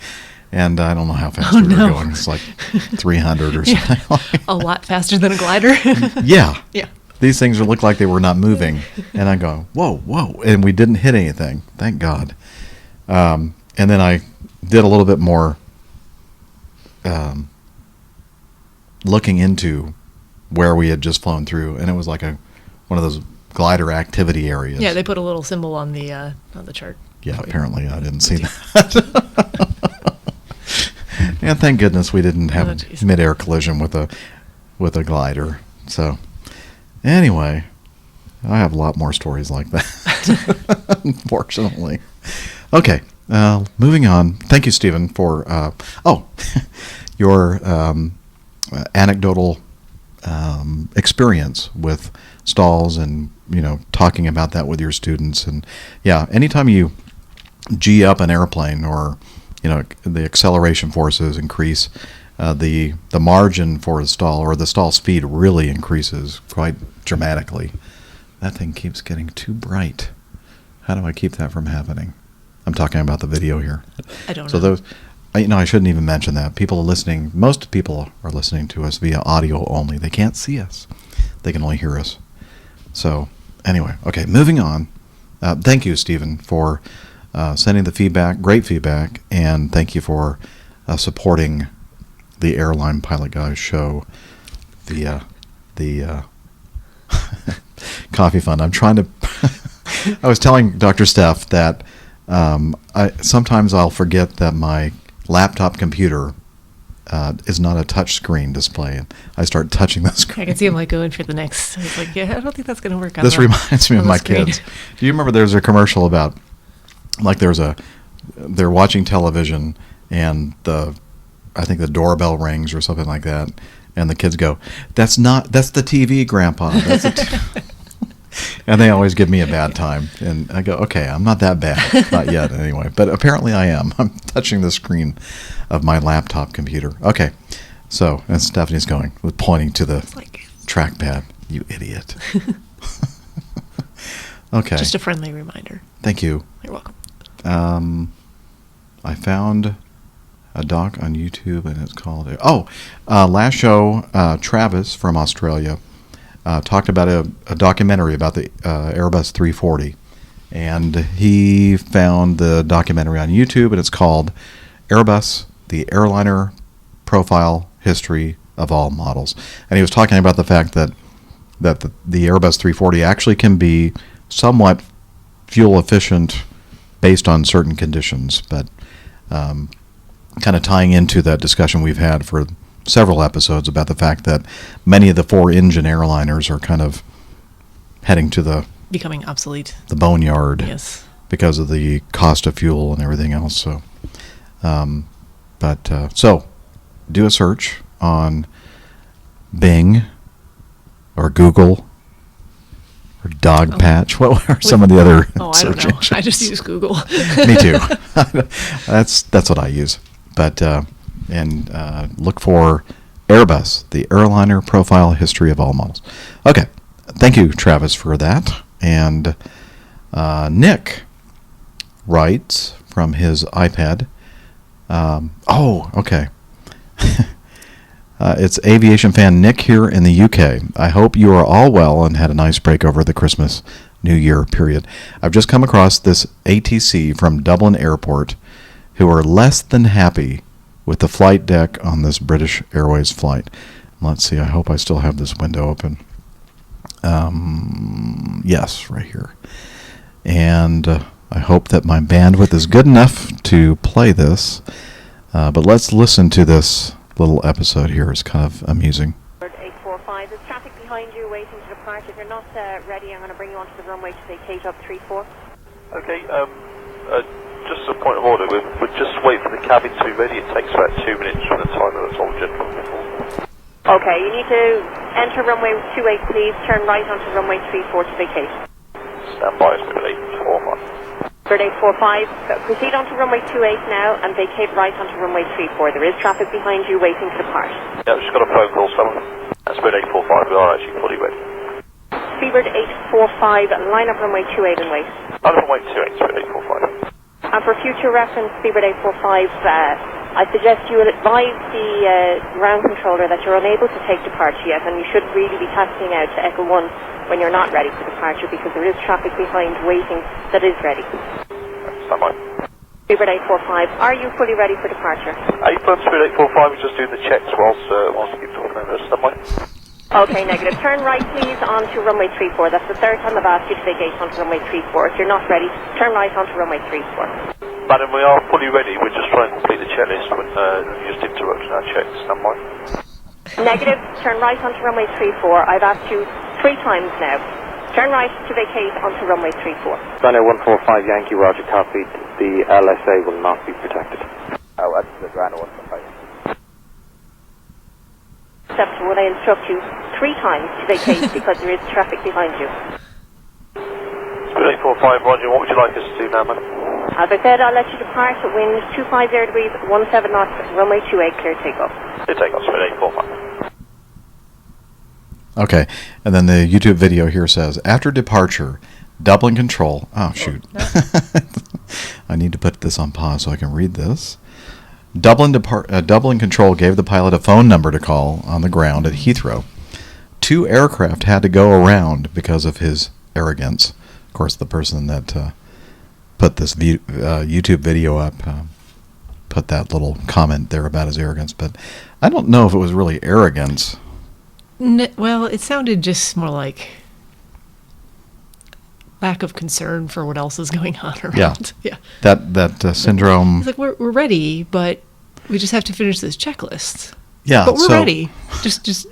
and I don't know how fast we were going. It's like 300 or something. A lot faster than a glider. Yeah. Yeah. These things looked like they were not moving, and I go, whoa, and we didn't hit anything, thank God. And then I did a little bit more looking into where we had just flown through, and it was like one of those glider activity areas. Yeah, they put a little symbol on the chart. Yeah, for you. apparently I didn't see that. And thank goodness we didn't have Oh, geez. mid-air collision with a glider. So anyway, I have a lot more stories like that, unfortunately. Okay, moving on. Thank you, Stephen, for your anecdotal experience with stalls, and talking about that with your students. And yeah, anytime you G up an airplane, or the acceleration forces increase, the margin for the stall, or the stall speed, really increases quite dramatically. That thing keeps getting too bright. How do I keep that from happening? I'm talking about the video here. I don't So know. those, I shouldn't even mention that. People are listening. Most people are listening to us via audio only. They can't see us. They can only hear us. So anyway, okay, moving on. Thank you, Stephen, for sending the feedback. Great feedback, and thank you for supporting the Airline Pilot Guys show. The coffee fund. I'm trying to. I was telling Dr. Steph that sometimes I'll forget that my laptop computer is not a touch screen display, and I start touching the screen. I can see him like going for the next. It's like, yeah, I don't think that's going to work on This reminds me of on the my screen. kids. Do you remember there's a commercial about, like, they're watching television, and I think the doorbell rings or something like that, and the kids go, that's the TV, Grandpa. That's the And they always give me a bad time. And I go, okay, I'm not that bad. Not yet, anyway. But apparently I am. I'm touching the screen of my laptop computer. Okay. So, and Stephanie's pointing to the Like, trackpad. You idiot. Okay. just a friendly reminder. Thank you. You're welcome. I found a doc on YouTube, and it's called... last show, Travis from Australia talked about a documentary about the Airbus 340, and he found the documentary on YouTube, and it's called Airbus, the Airliner Profile History of All Models. And he was talking about the fact that the Airbus 340 actually can be somewhat fuel efficient based on certain conditions, but kind of tying into that discussion we've had for several episodes about the fact that many of the 4-engine airliners are kind of heading to Becoming obsolete. the boneyard Yes. because of the cost of fuel and everything else. So, so do a search on Bing or Google or Dogpatch. What are some of the other Oh, I search don't know. engines? I just use Google. Me too. That's what I use. But look for Airbus, the Airliner Profile History of All Models. Okay. Thank you, Travis, for that. And Nick writes from his iPad. Okay. It's aviation fan Nick here in the UK. I hope you are all well and had a nice break over the Christmas, New Year period. I've just come across this ATC from Dublin Airport who are less than happy with the flight deck on this British Airways flight. Let's see, I hope I still have this window open. Yes, right here. And I hope that my bandwidth is good enough to play this. But let's listen to this little episode here. It's kind of amusing. 845, there's traffic behind you waiting to depart. If you're not ready, I'm going to bring you onto the runway to vacate up 34. Okay, just a point of order. We'll just wait for the cabin to be ready. It takes about 2 minutes from the time that I told the gentleman before. Okay, you need to enter runway 28, please. Turn right onto runway 34 to vacate. Stand by, it's been 845. Bird 845, proceed onto runway 28 now and vacate right onto runway 34. There is traffic behind you waiting to depart. Yeah, I've just got a phone call, someone. That's Bird 845, we are actually fully ready. Seabird 845, line up runway 28 and wait. I'm on runway 28, Bird 845. And for future reference, Seabird 845, I suggest you advise the ground controller that you're unable to take departure yet, and you should really be taxiing out to Echo 1 when you're not ready for departure, because there is traffic behind waiting that is ready. Stand by. Seabird 845, are you fully ready for departure? 845, Bird 845, we're just doing the checks whilst we keep talking over this. Stand by. Okay, negative. Turn right, please, onto runway 34. That's the third time I've asked you to vacate onto runway 34. If you're not ready, turn right onto runway 34. Madam, we are fully ready. We're just trying to complete the checklist when you just interrupted our checks. Stand by. Negative. Turn right onto runway 34. I've asked you 3 times now. Turn right to vacate onto runway 34. Runway 145 Yankee, Roger, copied. The LSA will not be protected. Oh, that's the ground 145. Except when I instruct you 3 times to vacate because there is traffic behind you. Spirit 845, Roger, what would you like us to do now, madam? As I said, I'll let you depart at wind 250 degrees, 17 knots, runway 28, clear takeoff. Clear takeoff, Spirit 845. Okay, and then the YouTube video here says, after departure, Dublin Control. Oh, shoot. I need to put this on pause so I can read this. Dublin Control gave the pilot a phone number to call on the ground at Heathrow. 2 aircraft had to go around because of his arrogance. Of course, the person that put this YouTube video up put that little comment there about his arrogance, but I don't know if it was really arrogance. Well, it sounded just more like lack of concern for what else is going on around. Yeah. That syndrome. It's like we're ready, but we just have to finish this checklist. Yeah, but we're ready. Just.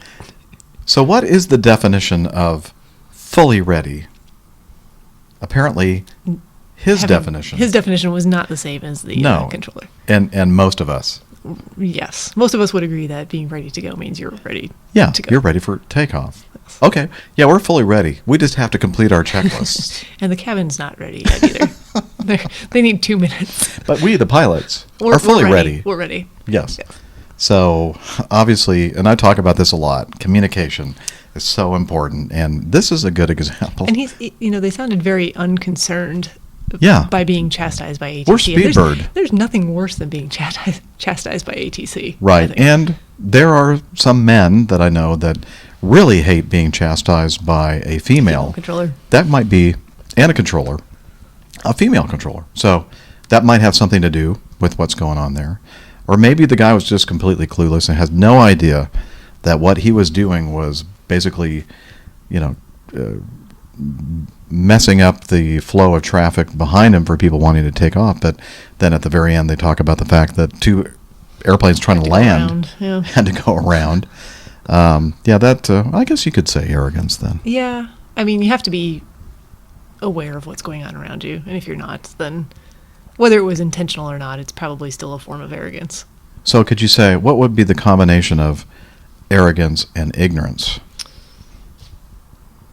So, what is the definition of fully ready? Apparently, his definition was not the same as the controller. And most of us. Yes, most of us would agree that being ready to go means you're ready. Yeah, to go. You're ready for takeoff. Yes. Okay, yeah, we're fully ready. We just have to complete our checklist. And the cabin's not ready yet either. They need 2 minutes. But we, the pilots, are fully ready. We're ready. Yes. So, obviously, and I talk about this a lot, communication is so important, and this is a good example. And they sounded very unconcerned by being chastised by ATC. We're Speedbird. There's nothing worse than being chastised by ATC. Right, and there are some men that I know that really hate being chastised by a female controller. That might be, and a controller, a female controller. So that might have something to do with what's going on there. Or maybe the guy was just completely clueless and has no idea that what he was doing was basically, messing up the flow of traffic behind him for people wanting to take off. But then at the very end, they talk about the fact that 2 airplanes trying to land had to go around. I guess you could say arrogance then. Yeah. I mean, you have to be aware of what's going on around you. And if you're not, then whether it was intentional or not, it's probably still a form of arrogance. So could you say, what would be the combination of arrogance and ignorance?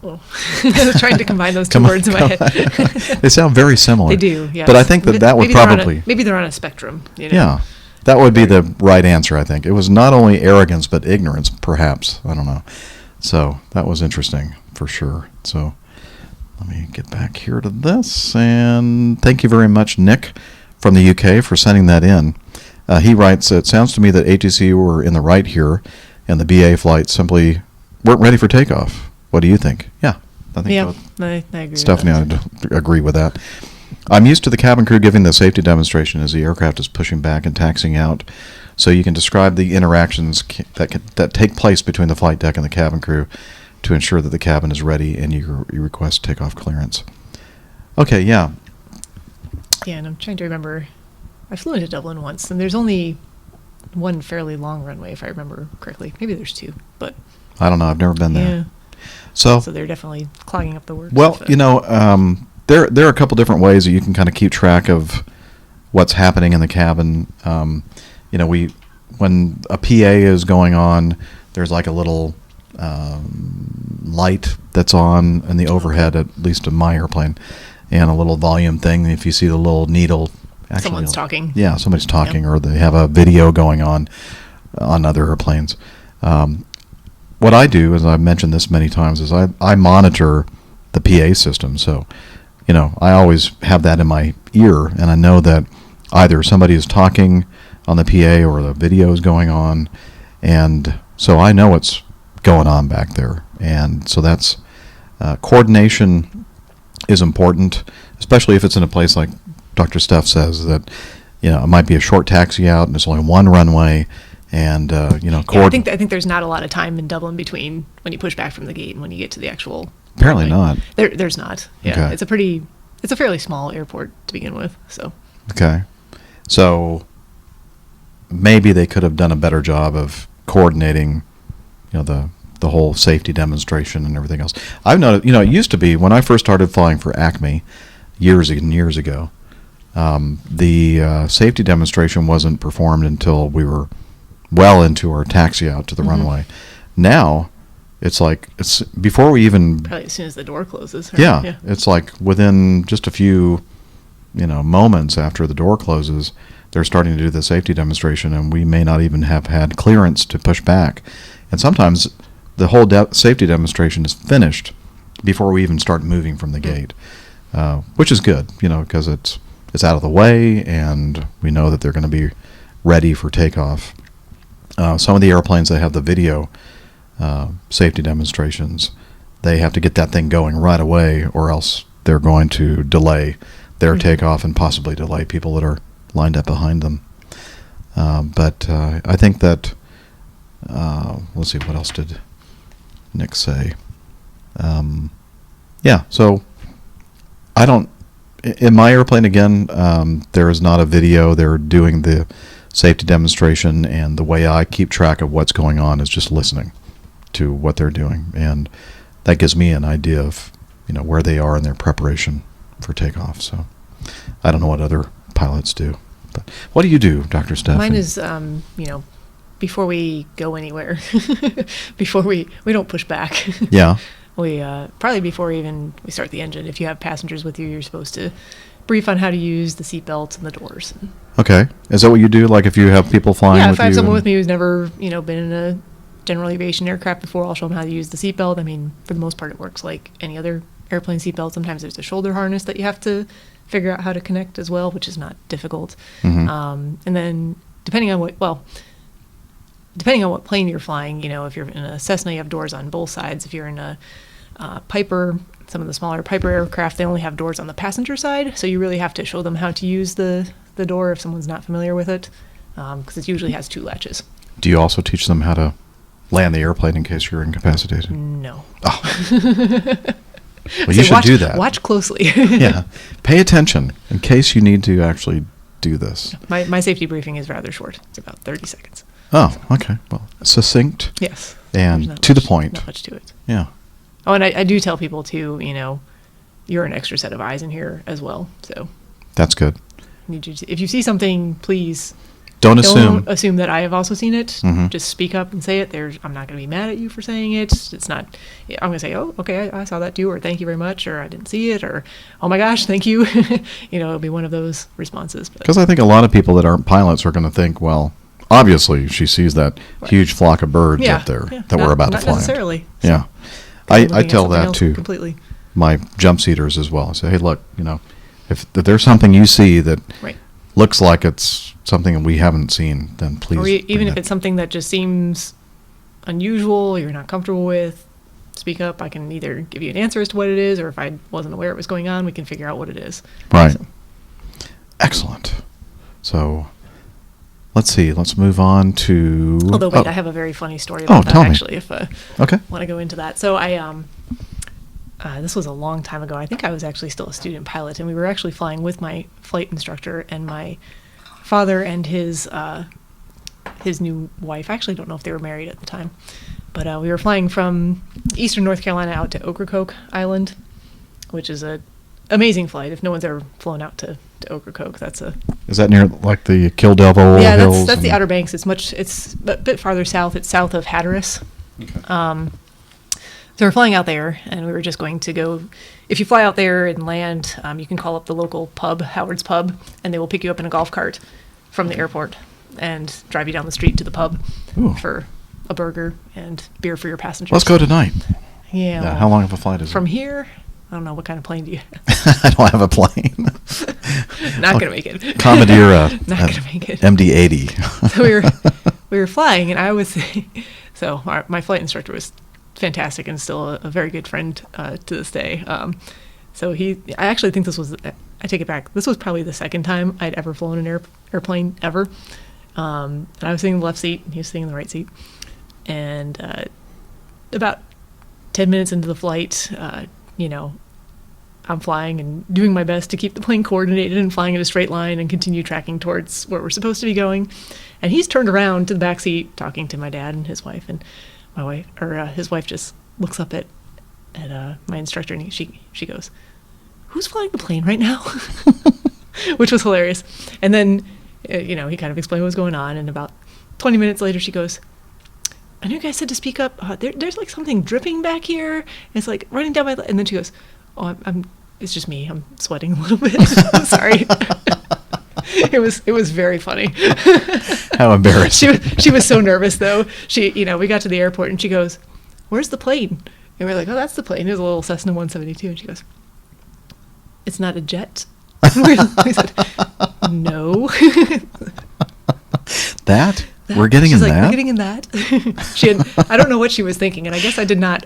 Well, I was trying to combine those 2 words in my head. They sound very similar. They do, yes. But I think that would probably... maybe they're on a spectrum. Yeah. That would be the right answer, I think. It was not only arrogance, but ignorance, perhaps. I don't know. So that was interesting, for sure. So let me get back here to this. And thank you very much, Nick, from the UK, for sending that in. He writes, it sounds to me that ATC were in the right here and the BA flights simply weren't ready for takeoff. What do you think? Yeah, I think Yeah, both I agree. Stephanie with and that. I agree with that. I'm used to the cabin crew giving the safety demonstration as the aircraft is pushing back and taxiing out, so you can describe the interactions that take place between the flight deck and the cabin crew to ensure that the cabin is ready and you request takeoff clearance. Okay, yeah. Yeah, and I'm trying to remember. I flew into Dublin once, and there's only one fairly long runway, if I remember correctly. Maybe there's two, but I don't know. I've never been there. yeah. So So they're definitely clogging up the works. well, with, you know, there are a couple different ways that you can kind of keep track of what's happening in the cabin. You know, when a PA is going on, there's like a little light that's on in the overhead, at least in my airplane, and a little volume thing. If you see the little needle, actually, Someone's talking. Yeah, somebody's talking, or they have a video going on other airplanes. What I do, as I've mentioned this many times, is I monitor the PA system. So, you know, I always have that in my ear, and I know that either somebody is talking on the PA or the video is going on, and so I know what's going on back there. And so that's coordination is important, especially if it's in a place like Dr. Steph says that, you know, it might be a short taxi out and it's only one runway, and you know, Yeah, I think there's not a lot of time in Dublin between when you push back from the gate and when you get to the actual. Apparently runway. not. There's not. Yeah, Okay. it's a fairly small airport to begin with. So. Okay. So maybe they could have done a better job of coordinating, you know, the whole safety demonstration and everything else. I've noticed, you know, it used to be when I first started flying for Acme years and years ago, the safety demonstration wasn't performed until we were well into our taxi out to the runway. Now, it's like it's before we even. Probably as soon as the door closes. Right? Yeah, it's like within just a few, you know, moments after the door closes, they're starting to do the safety demonstration, and we may not even have had clearance to push back. And sometimes the whole safety demonstration is finished before we even start moving from the gate, which is good, you know, because it's out of the way, and we know that they're going to be ready for takeoff. Some of the airplanes that have the video safety demonstrations, they have to get that thing going right away, or else they're going to delay their takeoff and possibly delay people that are lined up behind them. But I think that, let's see, what else did Nick say? Yeah, so I don't, in my airplane again, there is not a video. They're doing the safety demonstration, and the way I keep track of what's going on is just listening to what they're doing, and that gives me an idea of, you know, where they are in their preparation for takeoff. So I don't know what other pilots do, but what do you do, Dr. Steph? Mine is, you know, before we go anywhere, before we don't push back. Yeah. We probably before even we start the engine. If you have passengers with you, you're supposed to brief on how to use the seat belts and the doors. Okay. Is that what you do? Like if you have people flying Yeah, with if I have you someone and- with me who's never, you know, been in a general aviation aircraft before, I'll show them how to use the seatbelt. I mean, for the most part, it works like any other airplane seatbelt. Sometimes there's a shoulder harness that you have to figure out how to connect as well, which is not difficult. And then depending on what plane you're flying, you know, if you're in a Cessna, you have doors on both sides. If you're in a Piper, some of the smaller Piper aircraft, they only have doors on the passenger side, so you really have to show them how to use the door if someone's not familiar with it, because it usually has two latches. Do you also teach them how to land the airplane in case you're incapacitated? No. Well, you should do that. Watch closely. Yeah. Pay attention in case you need to actually do this. My safety briefing is rather short. It's about 30 seconds. Oh, okay. Well, succinct Yes. and There's not to the much- point. Not much to it. Yeah. Oh, and I do tell people too, you know, you're an extra set of eyes in here as well. So That's good. if you see something, please Don't don't assume. assume that I have also seen it. Mhm. Just speak up and say it. I'm not going to be mad at you for saying it. It's not. I'm going to say, oh, okay, I saw that too, or thank you very much, or I didn't see it, or oh my gosh, thank you. You know, it'll be one of those responses. But Because I think a lot of people that aren't pilots are going to think, well, obviously she sees that huge flock of birds up there that we're about to not fly. necessarily. Yeah. They're I looking at tell something that else to completely. my jump seaters as well. I say, hey, look, you know, if there's something you see that Right. looks like it's something that we haven't seen, then please. Or even bring if it. it's something that just seems unusual, you're not comfortable with, speak up. I can either give you an answer as to what it is, or if I wasn't aware it was going on, we can figure out what it is. Right. So, Excellent. So, let's see. Let's move on to. although, wait, I have a very funny story about that, tell me. actually, if Okay. want to go into that. So this was a long time ago. I think I was actually still a student pilot, and we were actually flying with my flight instructor and my father and his new wife. I actually don't know if they were married at the time, but we were flying from eastern North Carolina out to Ocracoke Island, which is a amazing flight. If no one's ever flown out to Ocracoke, that's a Is that near like the Kill Devil yeah. Hills? That's the and- Outer Banks. It's a bit farther south. It's south of Hatteras. So we're flying out there, and we were just going to go. If you fly out there and land, you can call up the local pub, Howard's Pub, and they will pick you up in a golf cart from the airport and drive you down the street to the pub Ooh. for a burger and beer for your passengers. Let's go tonight. Yeah. Yeah, how long of a flight is From it? here, I don't know, what kind of plane do you have? I don't have a plane. Not going to make it. Commandeer Not going to make it. MD-80. So we were flying, and I was so my flight instructor was fantastic and still a very good friend to this day. So I actually think I take it back. This was probably the second time I'd ever flown an airplane ever. And I was sitting in the left seat, and he was sitting in the right seat. And about 10 minutes into the flight, I'm flying and doing my best to keep the plane coordinated and flying in a straight line and continue tracking towards where we're supposed to be going. And he's turned around to the back seat talking to my dad and his wife, and his wife just looks up at my instructor, and she goes, "Who's flying the plane right now?" Which was hilarious. And then he kind of explained what was going on, and about 20 minutes later she goes, "I know you guys said to speak up. There's like something dripping back here. It's like running down my and then she goes, "Oh, it's just me. I'm sweating a little bit. I'm sorry." It was very funny. How embarrassing. She was so nervous though. We got to the airport and she goes, "Where's the plane?" And we're like, "Oh, that's the plane. It was a little Cessna 172." And she goes, "It's not a jet." We said, "No." That? We're getting She's in like, that? "We're getting in that." I don't know what she was thinking, and I guess I did not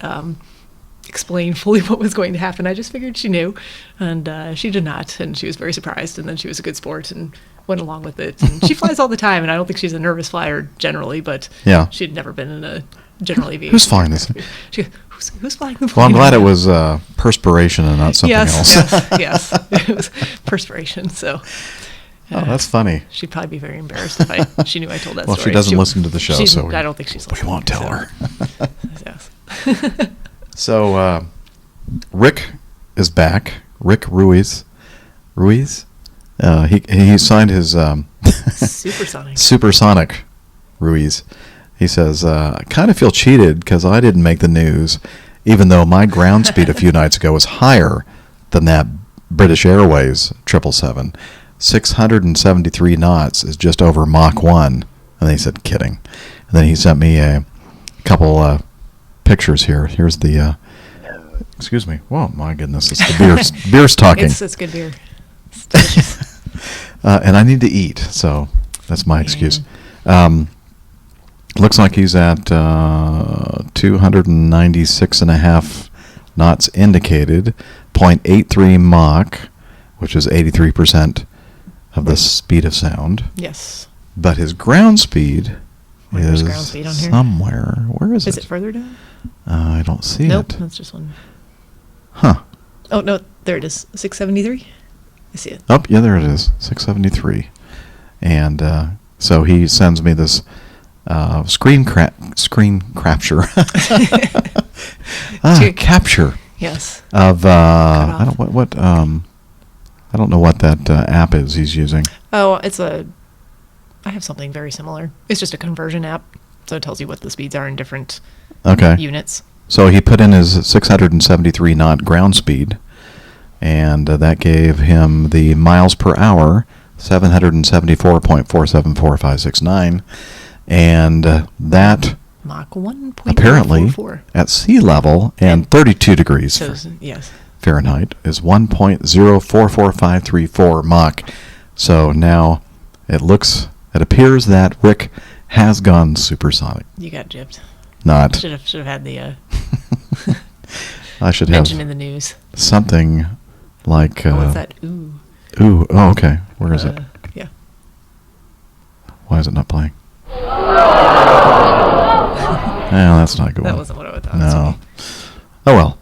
explain fully what was going to happen. I just figured she knew, and she did not, and she was very surprised, and then she was a good sport and went along with it. And she flies all the time, and I don't think she's a nervous flyer generally, but Yeah. she'd never been in a general aviation. Who's flying this? She goes, who's flying the plane? Well, I'm glad right it now?" was perspiration and not something Yes, else. yes. It was perspiration, so. Oh, that's funny. She'd probably be very embarrassed if she knew I told that Well, story. she doesn't listen to the show, so I don't think she's listening. we won't tell so. her. Yes. So, Rick is back. Rick Ruiz. He signed his Supersonic. Supersonic Ruiz. He says, "I kind of feel cheated because I didn't make the news, even though my ground speed a few nights ago was higher than that British Airways 777. 673 knots is just over Mach 1. And then he said, kidding. And then he sent me a couple pictures here. Here's the, excuse me. Whoa, my goodness. It's the beer's talking. It's good beer. It's delicious. And I need to eat, so that's my excuse. Looks like he's at 296.5 knots indicated, 0.83 Mach, which is 83% of the speed of sound. Yes. But his ground speed Where's is ground speed on here? somewhere. Where is it? Is it further down? I don't see Nope, it. that's just one. Huh. Oh, no, there it is. 673? I see it. Oh, yeah, there it is. 673. And so he sends me this screen capture. Capture Yes. of off. I don't know what that app is he's using. Oh, I have something very similar. It's just a conversion app, so it tells you what the speeds are in different Okay. units. So he put in his 673 knot ground speed, and that gave him the miles per hour, 774.474,569, and that Mach 1.44. apparently at sea level and 32 degrees So, yes. Fahrenheit is 1.0445334 Mach. So now it appears that Rick has gone supersonic. You got gypped. not. Should have had the I should mention in have the news. something like. Oh, what's that? Ooh. Ooh. Oh, okay. Where is it? Yeah. Why is it not playing? That's not a good. That one. wasn't what I thought. No. Oh well.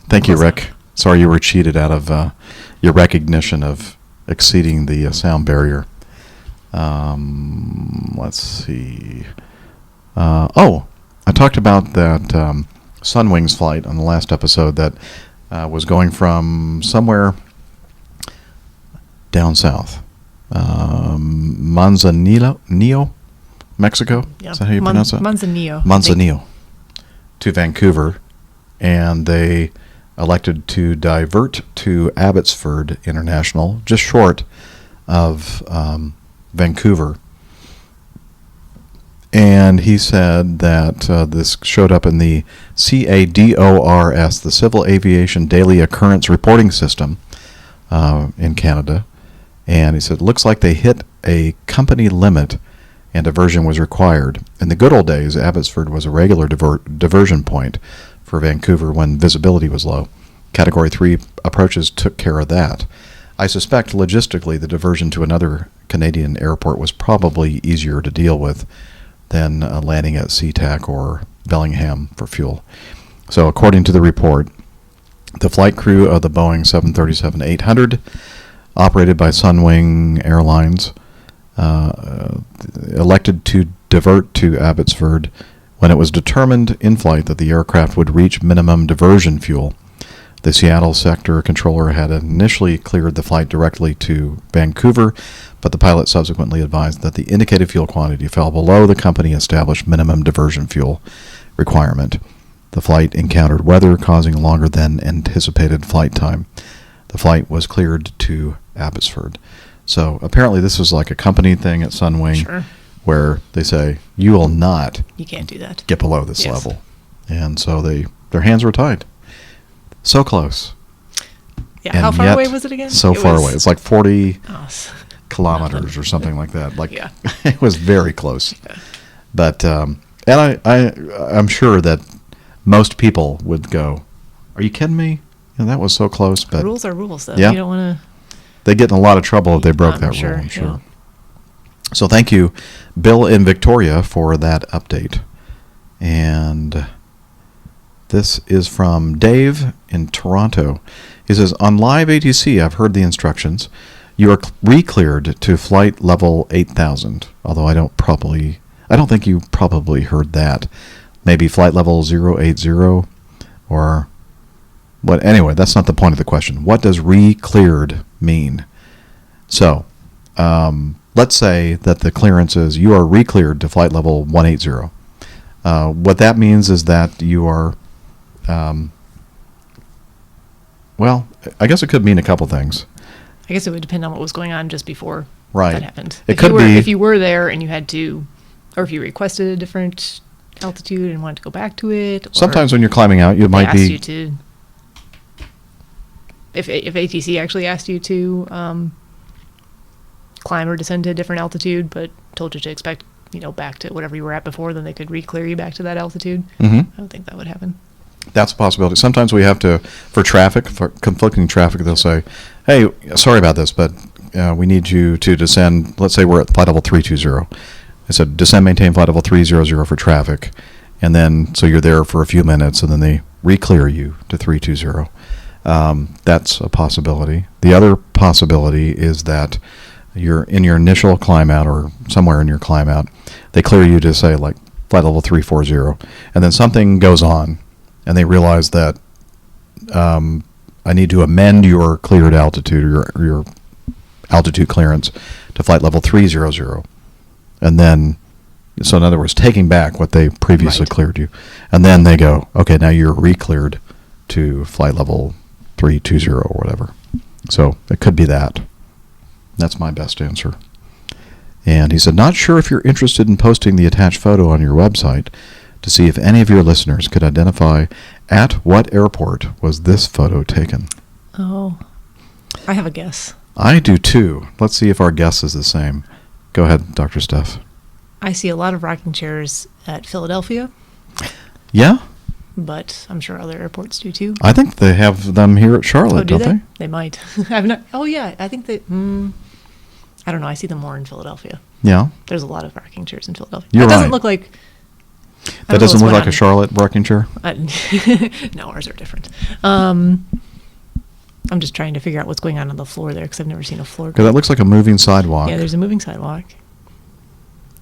Thank you, Rick. Sorry you were cheated out of your recognition of exceeding the sound barrier. Let's see. I talked about that Sunwings flight on the last episode that was going from somewhere down south. Manzanillo, Mexico? Yeah. Is that how you pronounce it? Manzanillo. Manzanillo to Vancouver, and they elected to divert to Abbotsford International, just short of Vancouver. And he said that this showed up in the CADORS, the Civil Aviation Daily Occurrence Reporting System in Canada. And he said, looks like they hit a company limit and diversion was required. In the good old days, Abbotsford was a regular diversion point for Vancouver when visibility was low. Category 3 approaches took care of that. I suspect logistically the diversion to another Canadian airport was probably easier to deal with than landing at SeaTac or Bellingham for fuel. So according to the report, the flight crew of the Boeing 737-800, operated by Sunwing Airlines, elected to divert to Abbotsford when it was determined in flight that the aircraft would reach minimum diversion fuel. The Seattle sector controller had initially cleared the flight directly to Vancouver, but the pilot subsequently advised that the indicated fuel quantity fell below the company established minimum diversion fuel requirement. The flight encountered weather, causing longer than anticipated flight time. The flight was cleared to Abbotsford. So apparently this was like a company thing at Sunwing, Sure. where they say, you will not You can't do that. get below this Yes. level. And so their hands were tied. So close. Yeah. And How far yet away was it again? So It far was- away. It's like 40 Oh, kilometers or something like that. Like Yeah. it was very close. Yeah. But and I'm sure that most people would go, "Are you kidding me? That was so close." But rules are rules, though. Yeah. You don't want they get in a lot of trouble if they broke I'm that sure, rule. I'm sure. yeah. So thank you, Bill in Victoria, for that update. And this is from Dave in Toronto. He says, on live ATC, I've heard the instructions. You are re-cleared to flight level 8000, although I don't think you probably heard that. Maybe flight level 080 or what? Anyway, that's not the point of the question. What does re-cleared mean? So, let's say that the clearance is you are re-cleared to flight level 180. What that means is that you are, well, I guess it could mean a couple things. I guess it would depend on what was going on just before Right. that happened. It If could you were, be- if you were there and you had to, or if you requested a different altitude and wanted to go back to it. Or Sometimes when you're climbing out, you they might asked be you to. If ATC actually asked you to climb or descend to a different altitude, but told you to expect, back to whatever you were at before, then they could re-clear you back to that altitude. Mhm. I don't think that would happen. That's a possibility. Sometimes we have to, for conflicting traffic, they'll say, hey, sorry about this, but we need you to descend. Let's say we're at flight level 320. They said, descend, maintain flight level 300 for traffic. And then, so you're there for a few minutes, and then they re-clear you to 320. That's a possibility. The other possibility is that you're in your initial climb out or somewhere in your climb out, they clear you to say like flight level 340, and then something goes on, and they realize that I need to amend your cleared altitude, your altitude clearance to flight level 300, and then, so in other words, taking back what they previously Right. cleared you, and then they go, okay, now you're re-cleared to flight level 320 or whatever. So it could be that. That's my best answer. And he said, not sure if you're interested in posting the attached photo on your website to see if any of your listeners could identify at what airport was this photo taken. Oh, I have a guess. I do too. Let's see if our guess is the same. Go ahead, Dr. Steph. I see a lot of rocking chairs at Philadelphia. Yeah, but I'm sure other airports do too. I think they have them here at Charlotte, Oh, do don't they? They might. I've not. Oh yeah, I think they. I don't know. I see them more in Philadelphia. Yeah. There's a lot of rocking chairs in Philadelphia. You're That doesn't right. look like. That doesn't look like a Charlotte rocking chair? No, ours are different. I'm just trying to figure out what's going on the floor there because I've never seen a floor. Because that looks like a moving sidewalk. Yeah, there's a moving sidewalk.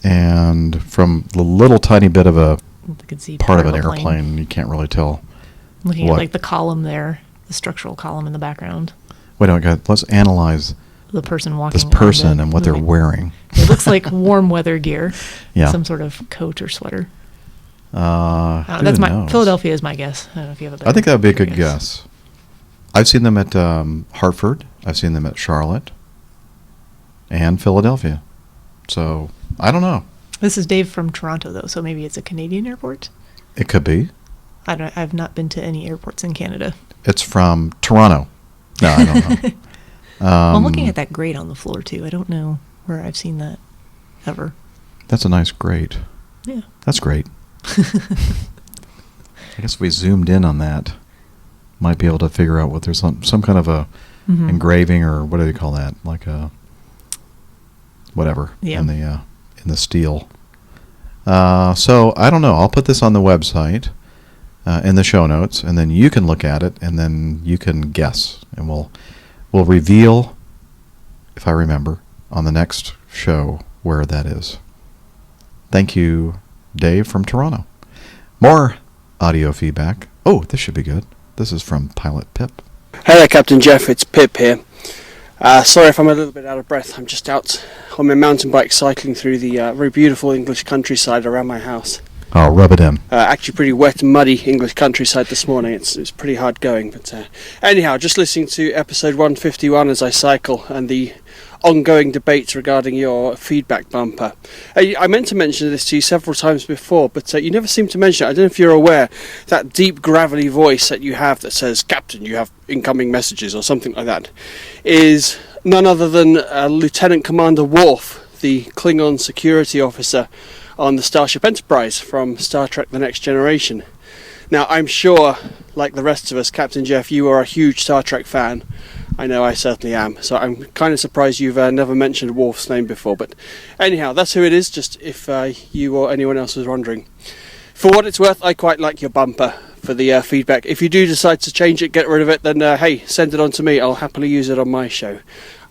And from the little tiny bit of a You could see part of an a airplane, you can't really tell. Looking what- at like the column there, the structural column in the background, Wait a minute, let's analyze the person walking. this on person the and what they're moving- wearing. It looks like warm weather gear. Yeah. Some sort of coat or sweater. Who That's my knows? Philadelphia is my guess. I don't know if you have a better. I think that would be a good better guess. I've seen them at Hartford. I've seen them at Charlotte and Philadelphia. So I don't know. This is Dave from Toronto though, so maybe it's a Canadian airport. It could be. I've not been to any airports in Canada. It's from Toronto. No, I don't know. Well, I'm looking at that grate on the floor too. I don't know where I've seen that ever. That's a nice grate. Yeah. That's great. I guess if we zoomed in on that, might be able to figure out what there's some kind of a Mhm. engraving or what do they call that? Like a whatever Yeah. in the steel. So I don't know. I'll put this on the website in the show notes, and then you can look at it, and then you can guess, and we'll reveal, if I remember, on the next show where that is. Thank you, Dave from Toronto. More audio feedback. Oh, this should be good. This is from Pilot Pip. Hey there, Captain Jeff. It's Pip here. Sorry if I'm a little bit out of breath. I'm just out on my mountain bike cycling through the very beautiful English countryside around my house. Oh, rub it in. Actually pretty wet and muddy English countryside this morning. It's pretty hard going. But anyhow, just listening to episode 151 as I cycle and the ongoing debates regarding your feedback bumper. I meant to mention this to you several times before, but you never seem to mention it. I don't know if you're aware, that deep gravelly voice that you have that says, Captain, you have incoming messages, or something like that, is none other than Lieutenant Commander Worf, the Klingon security officer on the Starship Enterprise from Star Trek The Next Generation. Now, I'm sure, like the rest of us, Captain Jeff, you are a huge Star Trek fan. I know I certainly am, so I'm kind of surprised you've never mentioned Worf's name before, but anyhow, that's who it is, just if you or anyone else was wondering. For what it's worth, I quite like your bumper for the feedback. If you do decide to change it, get rid of it, then hey, send it on to me. I'll happily use it on my show.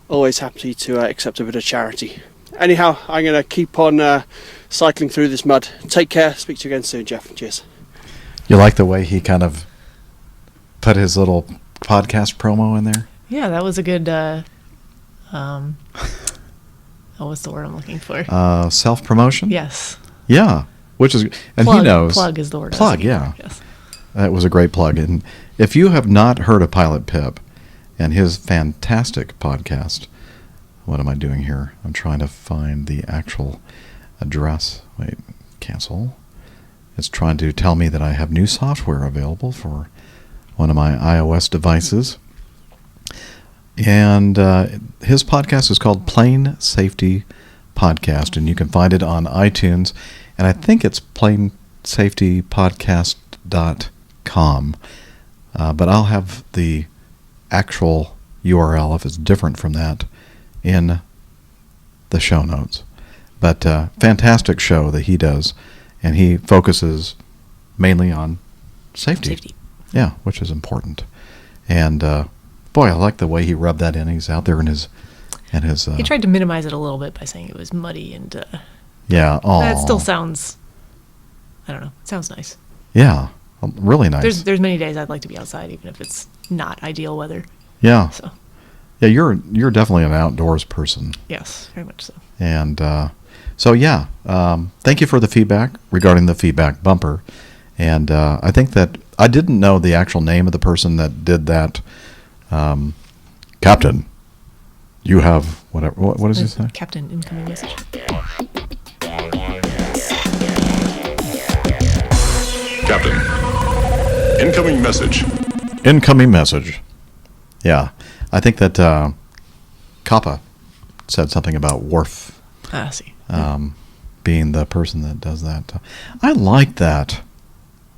Always happy to accept a bit of charity. Anyhow, I'm going to keep on cycling through this mud. Take care. Speak to you again soon, Jeff. Cheers. You like the way he kind of put his little podcast promo in there? Yeah, that was a good. What's the word I'm looking for? Self-promotion? Yes. Yeah, which is, and Plug, he knows. Plug is the word. I was Plug, looking yeah. for, Yes. That was a great plug. And if you have not heard of Pilot Pip and his fantastic podcast, what am I doing here? I'm trying to find the actual address. Wait, cancel. It's trying to tell me that I have new software available for one of my iOS devices. And his podcast is called Plane Safety Podcast, and you can find it on iTunes. And I think it's planesafetypodcast.com. But I'll have the actual URL, if it's different from that, in the show notes. But fantastic show that he does, and he focuses mainly on safety. Yeah, which is important. And boy, I like the way he rubbed that in. He's out there in his He tried to minimize it a little bit by saying it was muddy and. Yeah. Oh. That still sounds. I don't know. It sounds nice. Yeah, really nice. There's many days I'd like to be outside, even if it's not ideal weather. Yeah. So. Yeah, you're definitely an outdoors person. Yes, very much so. And so yeah, thank you for the feedback regarding the feedback bumper. And I think that I didn't know the actual name of the person that did that. Captain, you have whatever. What does he say? Captain, incoming message. Captain. Incoming message. Incoming message. Yeah, I think that Kappa said something about Worf. I see. Being the person that does that. I like that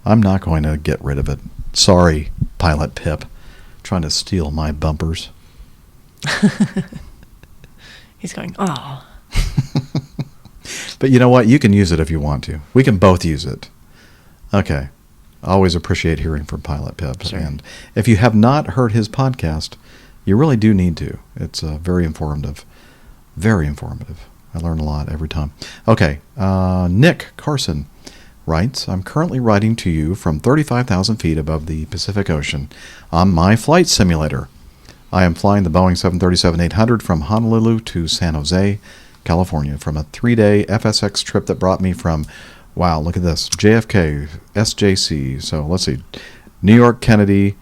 I'm not going to get rid of it. Sorry, Pilot Pip, trying to steal my bumpers. He's going, oh. But you know what? You can use it if you want to. We can both use it. Okay. Always appreciate hearing from Pilot Pip. Sure. And if you have not heard his podcast, you really do need to. It's very informative. Very informative. I learn a lot every time. Okay. Nick Carson writes, I'm currently writing to you from 35,000 feet above the Pacific Ocean on my flight simulator. I am flying the Boeing 737-800 from Honolulu to San Jose, California, from a 3-day FSX trip that brought me from, wow, look at this, JFK, SJC, so let's see, New York, Kennedy,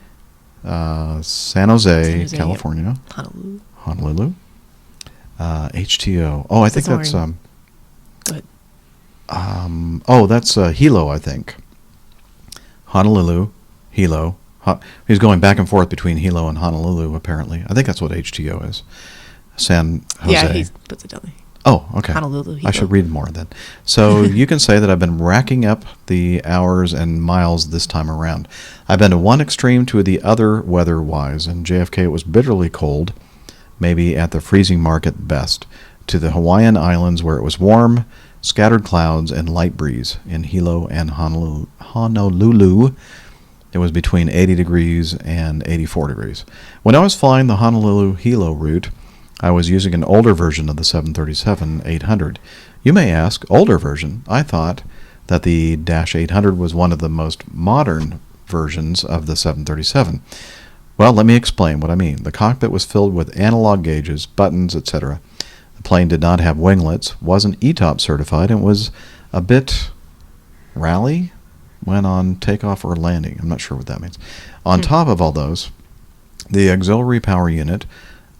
San Jose, California, Honolulu, HTO. Oh, I think that's, Go ahead. That's Hilo, I think. Honolulu, Hilo. He's going back and forth between Hilo and Honolulu, apparently. I think that's what HTO is. San Jose. Yeah, he puts it down there. Oh, okay. Honolulu, Hilo. I should read more then. So you can say that I've been racking up the hours and miles this time around. I've been to one extreme to the other weather-wise. In JFK, it was bitterly cold, maybe at the freezing mark at best, to the Hawaiian Islands where it was warm, scattered clouds, and light breeze. In Hilo and Honolulu, it was between 80 degrees and 84 degrees. When I was flying the Honolulu-Hilo route, I was using an older version of the 737-800. You may ask, older version? I thought that the -800 was one of the most modern versions of the 737. Well, let me explain what I mean. The cockpit was filled with analog gauges, buttons, etc. The plane did not have winglets, wasn't ETOP certified, and was a bit rally when on takeoff or landing. I'm not sure what that means. On top of all those, the auxiliary power unit,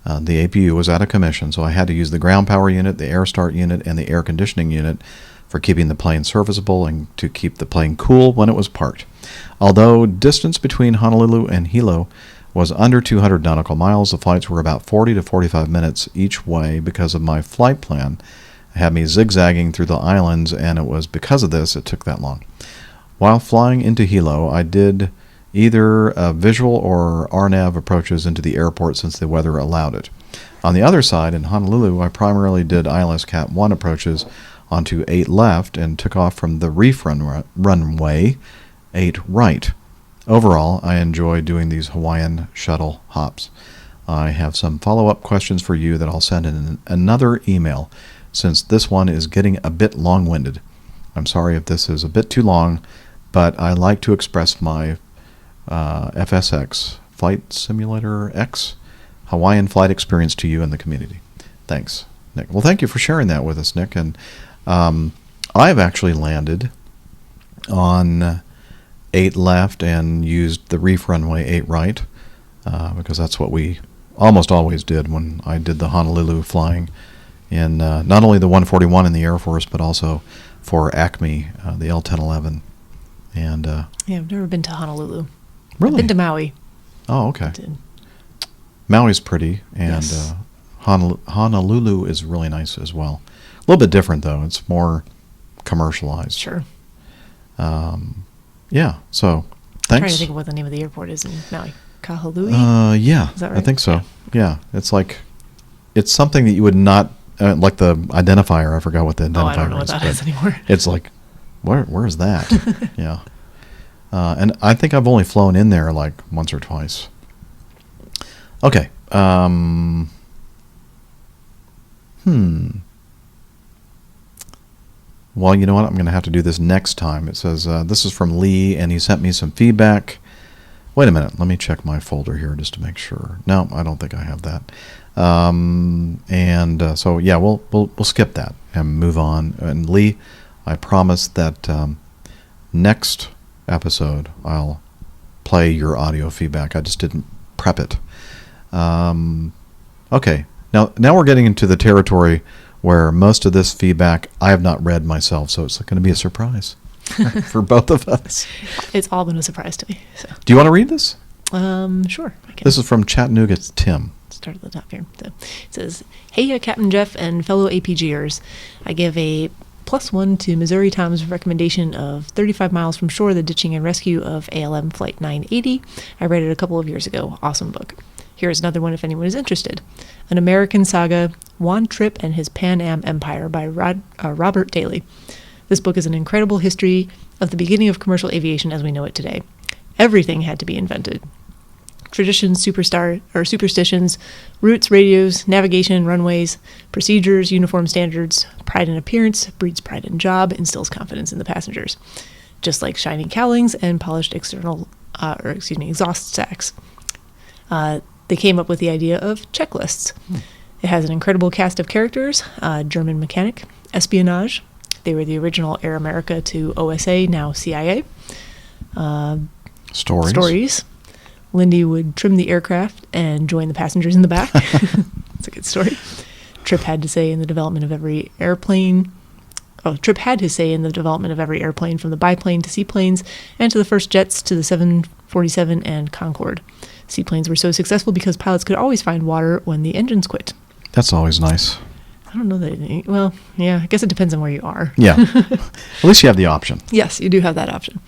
the APU, was out of commission, so I had to use the ground power unit, the air start unit, and the air conditioning unit for keeping the plane serviceable and to keep the plane cool when it was parked. Although distance between Honolulu and Hilo was under 200 nautical miles, the flights were about 40 to 45 minutes each way because of my flight plan. It had me zigzagging through the islands, and it was because of this it took that long. While flying into Hilo, I did either visual or RNAV approaches into the airport since the weather allowed it. On the other side, in Honolulu, I primarily did ILS Cat 1 approaches onto 8 left and took off from the reef runway 8 right. Overall, I enjoy doing these Hawaiian shuttle hops. I have some follow-up questions for you that I'll send in another email, since this one is getting a bit long-winded. I'm sorry if this is a bit too long, but I like to express my FSX, Flight Simulator X, Hawaiian flight experience to you and the community. Thanks, Nick. Well, thank you for sharing that with us, Nick. And I've actually landed on 8 left and used the reef runway 8 right, because that's what we almost always did when I did the Honolulu flying in not only the 141 in the Air Force, but also for Acme, the L-1011. And yeah, I've never been to Honolulu. Really? I've been to Maui. Oh, okay. Did. Maui's pretty, and Yes. Honolulu is really nice as well. A little bit different, though. It's more commercialized. Sure. Yeah, so I'm thanks. trying to think of what the name of the airport is in Maui. Kahalui? Yeah, Is that I right? think so. Yeah, it's like, it's something that you would not, like the identifier, I forgot what the identifier is. Oh, I don't know what that but is anymore. It's like, where is that? Yeah. And I think I've only flown in there like once or twice. Okay. Well, you know what? I'm going to have to do this next time. It says, this is from Lee, and he sent me some feedback. Wait a minute. Let me check my folder here just to make sure. No, I don't think I have that. So, yeah, we'll skip that and move on. And Lee, I promise that next episode I'll play your audio feedback. I just didn't prep it. Okay. Now we're getting into the territory where most of this feedback I have not read myself, so it's going to be a surprise for both of us. It's all been a surprise to me. So, Do you want to read this? sure. I can. This is from Chattanooga Tim. Start at the top here. So, it says, "Hey, Captain Jeff and fellow APGers. I give a +1 to Missouri Tom's recommendation of 35 miles from shore, the ditching and rescue of ALM Flight 980. I read it a couple of years ago. Awesome book. Here's another one if anyone is interested. An American Saga, Juan Trippe and His Pan Am Empire by Robert Daly. This book is an incredible history of the beginning of commercial aviation as we know it today. Everything had to be invented. Traditions, superstitions, routes, radios, navigation, runways, procedures, uniform standards, pride in appearance, breeds pride in job, instills confidence in the passengers. Just like shiny cowlings and polished exhaust stacks. They came up with the idea of checklists. It has an incredible cast of characters, German mechanic, espionage. They were the original Air America to OSA, now CIA. Stories. Lindy would trim the aircraft and join the passengers in the back. It's a good story. Trippe had to say in the development of every airplane. Trippe had his say in the development of every airplane, from the biplane to seaplanes, and to the first jets to the 747 and Concorde. Seaplanes were so successful because pilots could always find water when the engines quit. That's always nice. I don't know that. Well, yeah, I guess it depends on where you are. Yeah. At least you have the option. Yes, you do have that option.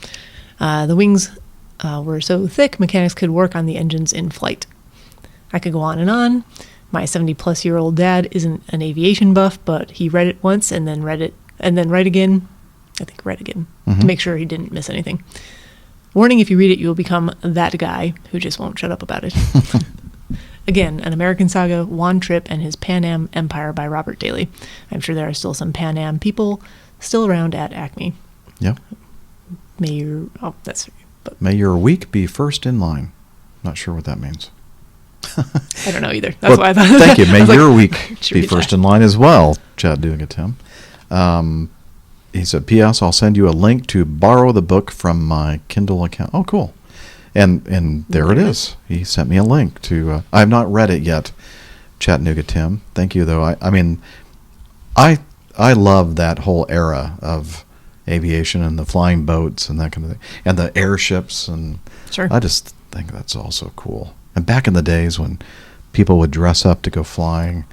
The wings were so thick, mechanics could work on the engines in flight. I could go on and on. My 70-plus-year-old dad isn't an aviation buff, but he read it once and then read it and then read again. I think read again to make sure he didn't miss anything. Warning, if you read it, you will become that guy who just won't shut up about it. Again, An American Saga, Juan Trippe and His Pan Am Empire by Robert Daly. I'm sure there are still some Pan Am people still around at Acme. Yeah. May your week be first in line. Not sure what that means. I don't know either. That's why I thought. Thank you. May your week be read first that. in line as well, Chattanooga Tim. He said, P.S. I'll send you a link to borrow the book from my Kindle account. Oh, cool. And there it is. He sent me a link to. I have not read it yet, Chattanooga Tim. Thank you, though. I mean, I love that whole era of aviation and the flying boats and that kind of thing, and the airships, and Sure. I just think that's also cool. And back in the days when people would dress up to go flying,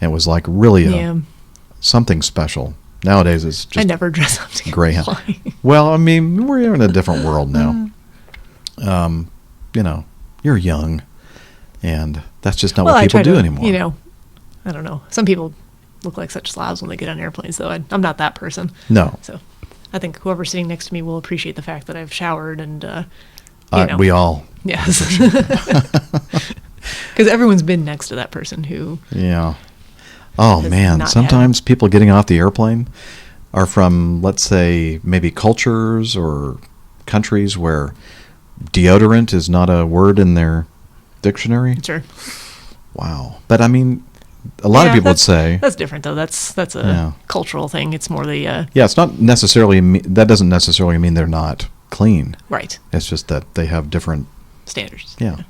it was like really something special. Nowadays, it's just I never dress up to go Greyhound. flying. Well, I mean, we're in a different world now. You're young, and that's just not what people do anymore. I don't know. Some people look like such slobs when they get on airplanes, though. I'm not that person. No. So I think whoever's sitting next to me will appreciate the fact that I've showered and, we all. Yes. Because everyone's been next to that person who. Yeah. Oh, has man. not Sometimes people getting off the airplane are from, let's say, maybe cultures or countries where deodorant is not a word in their dictionary. Sure. Wow. But, I mean, a lot of people would say. That's different, though. That's a cultural thing. It's more the. Yeah, it's not necessarily. That doesn't necessarily mean they're not clean. Right. It's just that they have different standards. Yeah.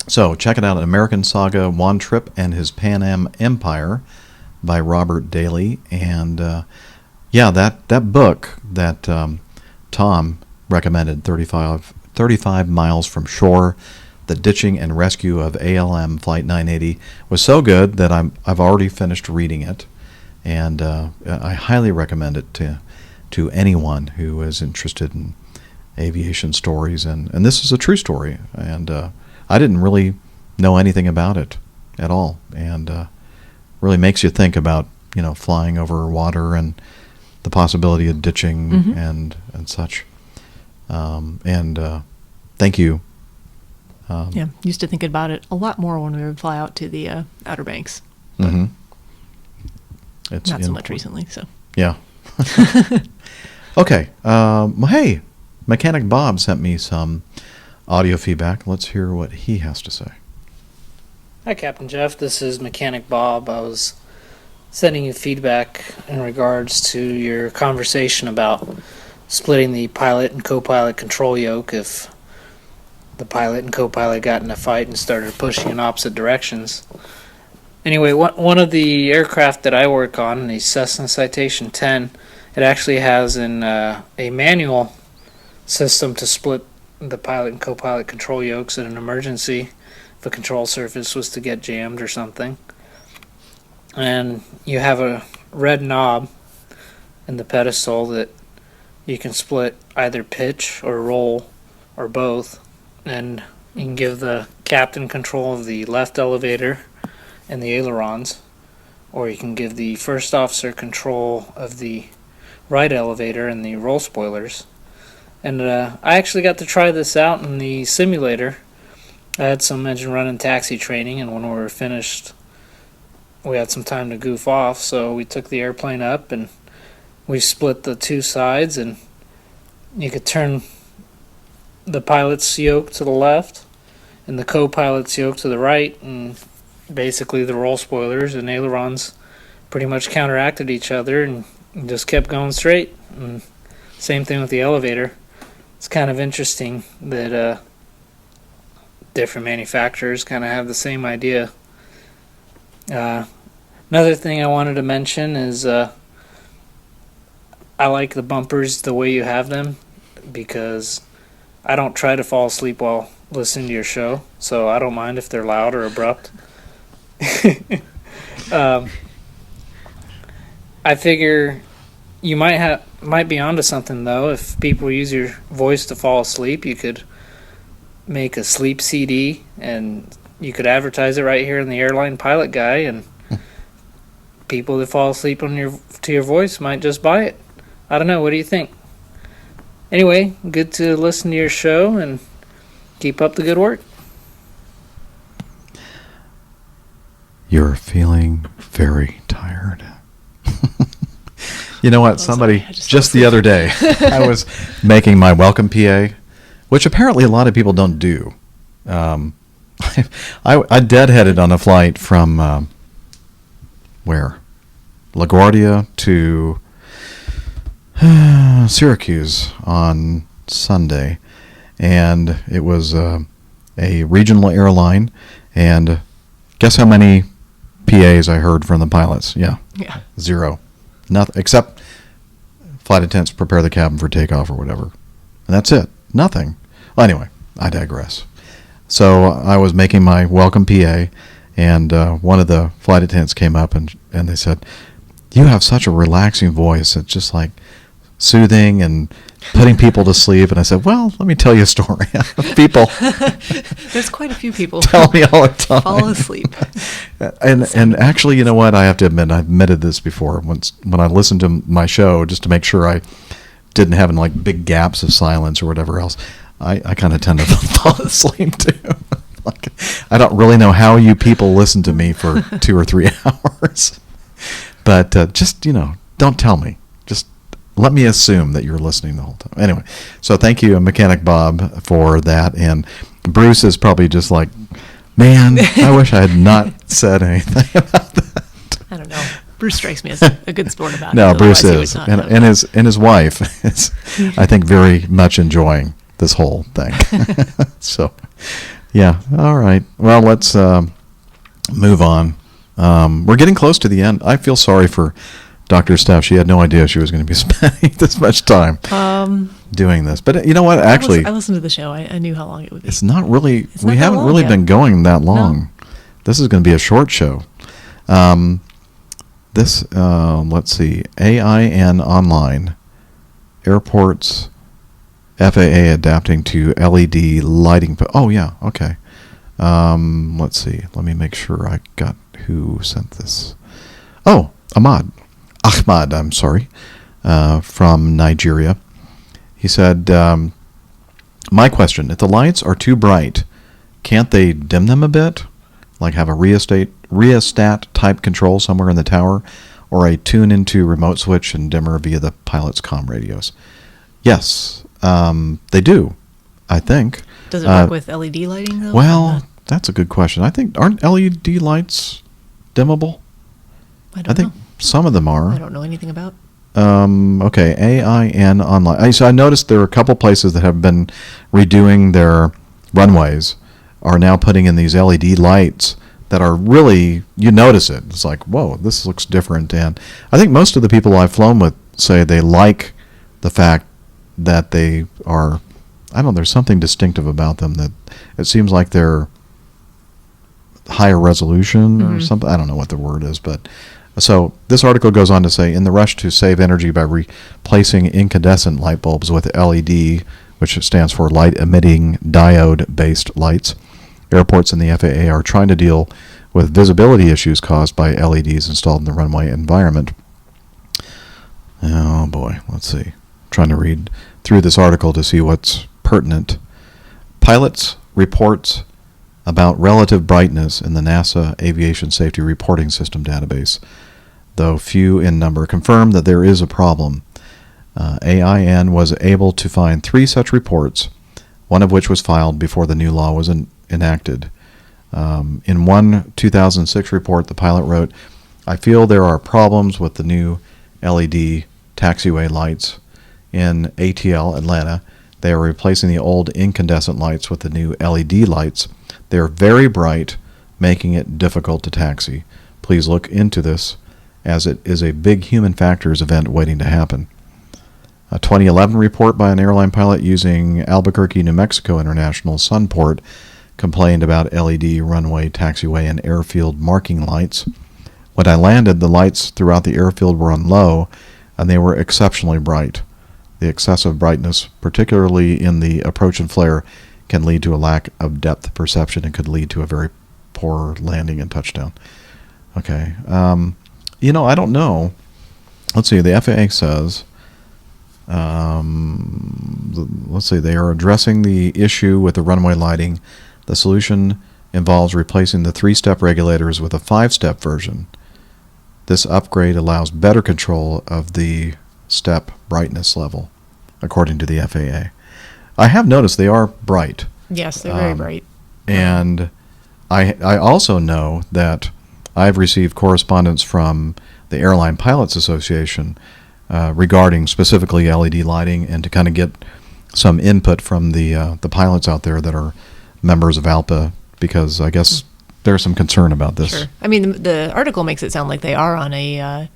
So check it out, An American Saga, Juan Trippe and His Pan Am Empire by Robert Daly. And that book that Tom recommended, 35 Miles from Shore, The Ditching and Rescue of ALM Flight 980, was so good that I've already finished reading it. And I highly recommend it to anyone who is interested in aviation stories, and this is a true story, and I didn't really know anything about it at all, and really makes you think about flying over water and the possibility of ditching and such. Thank you. Used to think about it a lot more when we would fly out to the Outer Banks. It's not so much recently. So yeah. Okay. Hey. Mechanic Bob sent me some audio feedback. Let's hear what he has to say. Hi, Captain Jeff. This is Mechanic Bob. I was sending you feedback in regards to your conversation about splitting the pilot and co-pilot control yoke if the pilot and co-pilot got in a fight and started pushing in opposite directions. Anyway, one of the aircraft that I work on, the Cessna Citation 10, it actually has a manual system to split the pilot and co-pilot control yokes in an emergency if a control surface was to get jammed or something. And you have a red knob in the pedestal that you can split either pitch or roll or both, and you can give the captain control of the left elevator and the ailerons, or you can give the first officer control of the right elevator and the roll spoilers. And I actually got to try this out in the simulator. I had some engine run and taxi training, and when we were finished, we had some time to goof off, so we took the airplane up and we split the two sides, and you could turn the pilot's yoke to the left and the co-pilot's yoke to the right, and basically the roll spoilers and ailerons pretty much counteracted each other and just kept going straight. And same thing with the elevator. It's kind of interesting that different manufacturers kind of have the same idea. Another thing I wanted to mention is I like the bumpers the way you have them, because I don't try to fall asleep while listening to your show, so I don't mind if they're loud or abrupt. I figure you might be onto something, though. If people use your voice to fall asleep, you could make a sleep CD, and you could advertise it right here in the Airline Pilot Guy, and people that fall asleep to your voice might just buy it. I don't know. What do you think? Anyway, good to listen to your show, and keep up the good work. You're feeling very tired. You know what? Somebody, just the other day, I was making my welcome PA, which apparently a lot of people don't do. I deadheaded on a flight from where? LaGuardia to Syracuse on Sunday, and it was a regional airline, and guess how many PAs I heard from the pilots? Yeah. 0. Nothing, except flight attendants prepare the cabin for takeoff or whatever. And that's it. Nothing. Well, anyway, I digress. So I was making my welcome PA, and one of the flight attendants came up and they said, "You have such a relaxing voice. It's just like soothing and putting people to sleep." And I said, "Well, let me tell you a story." People. There's quite a few people tell me all the time. Fall asleep. And actually, you know what? I have to admit, I've admitted this before. When I listened to my show, just to make sure I didn't have like big gaps of silence or whatever else, I kind of tend to fall asleep too. Like, I don't really know how you people listen to me for 2 or 3 hours. But just, don't tell me. Just let me assume that you're listening the whole time. Anyway, so thank you, Mechanic Bob, for that. And Bruce is probably just like, man, I wish I had not said anything about that. I don't know. Bruce strikes me as a good sport about it. No, Bruce is. And his wife is, I think, very much enjoying this whole thing. So, yeah. All right. Well, let's move on. We're getting close to the end. I feel sorry for Dr. Steph. She had no idea she was going to be spending this much time doing this. But you know what? Actually, I listened to the show. I knew how long it would be. It's not really. We not haven't really yet. been going that long. No. This is going to be a short show. Let's see. AIN Online. Airports. FAA adapting to LED lighting. Oh, yeah. Okay. Let's see. Let me make sure I got who sent this. Oh, Ahmad, I'm sorry, from Nigeria. He said, my question, if the lights are too bright, can't they dim them a bit? Like have a rheostat type control somewhere in the tower, or a tune into remote switch and dimmer via the pilot's comm radios? Yes, they do, I think. Does it work with LED lighting, though? Well, that's a good question. I think, aren't LED lights dimmable? I don't know. Some of them are. I don't know anything about. Okay, AIN Online. So I noticed there are a couple places that have been redoing their runways, are now putting in these LED lights that are really, you notice it. It's like, whoa, this looks different. And I think most of the people I've flown with say they like the fact that they are, I don't know, there's something distinctive about them that it seems like they're higher resolution or something. I don't know what the word is, but So this article goes on to say, in the rush to save energy by replacing incandescent light bulbs with LED, which stands for light-emitting diode-based lights, airports and the FAA are trying to deal with visibility issues caused by LEDs installed in the runway environment. Oh boy, let's see. Trying to read through this article to see what's pertinent. Pilots' reports about relative brightness in the NASA Aviation Safety Reporting System database, though few in number, confirm that there is a problem. AIN was able to find 3 such reports, one of which was filed before the new law was enacted. In one 2006 report, the pilot wrote, "I feel there are problems with the new LED taxiway lights in ATL, Atlanta. They are replacing the old incandescent lights with the new LED lights. They are very bright, making it difficult to taxi. Please look into this, as it is a big human factors event waiting to happen." A 2011 report by an airline pilot using Albuquerque, New Mexico International Sunport complained about LED runway, taxiway, and airfield marking lights. When I landed, the lights throughout the airfield were on low, and they were exceptionally bright. The excessive brightness, particularly in the approach and flare, can lead to a lack of depth perception and could lead to a very poor landing and touchdown. Okay. I don't know. Let's see. The FAA says, let's see, they are addressing the issue with the runway lighting. The solution involves replacing the 3-step regulators with a 5-step version. This upgrade allows better control of the step brightness level, according to the FAA. I have noticed they are bright. Yes, they're very bright. And I also know that I've received correspondence from the Airline Pilots Association regarding specifically LED lighting, and to kind of get some input from the pilots out there that are members of ALPA, because I guess there's some concern about this. Sure. I mean, the article makes it sound like they are on a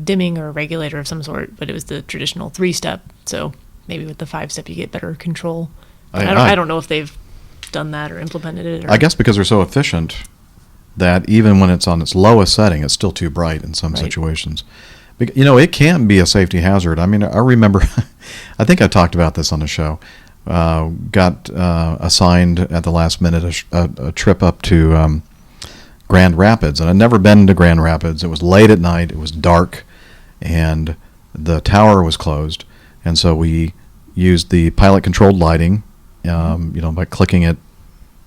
dimming or a regulator of some sort, but it was the traditional 3-step. So maybe with the 5-step you get better control. I don't know if they've done that or implemented it. Or, I guess because they're so efficient that even when it's on its lowest setting, it's still too bright in some situations. It can be a safety hazard. I mean, I remember, I think I talked about this on the show. Got assigned at the last minute a trip up to Grand Rapids, and I'd never been to Grand Rapids. It was late at night, it was dark, and the tower was closed, and so we used the pilot-controlled lighting, by clicking it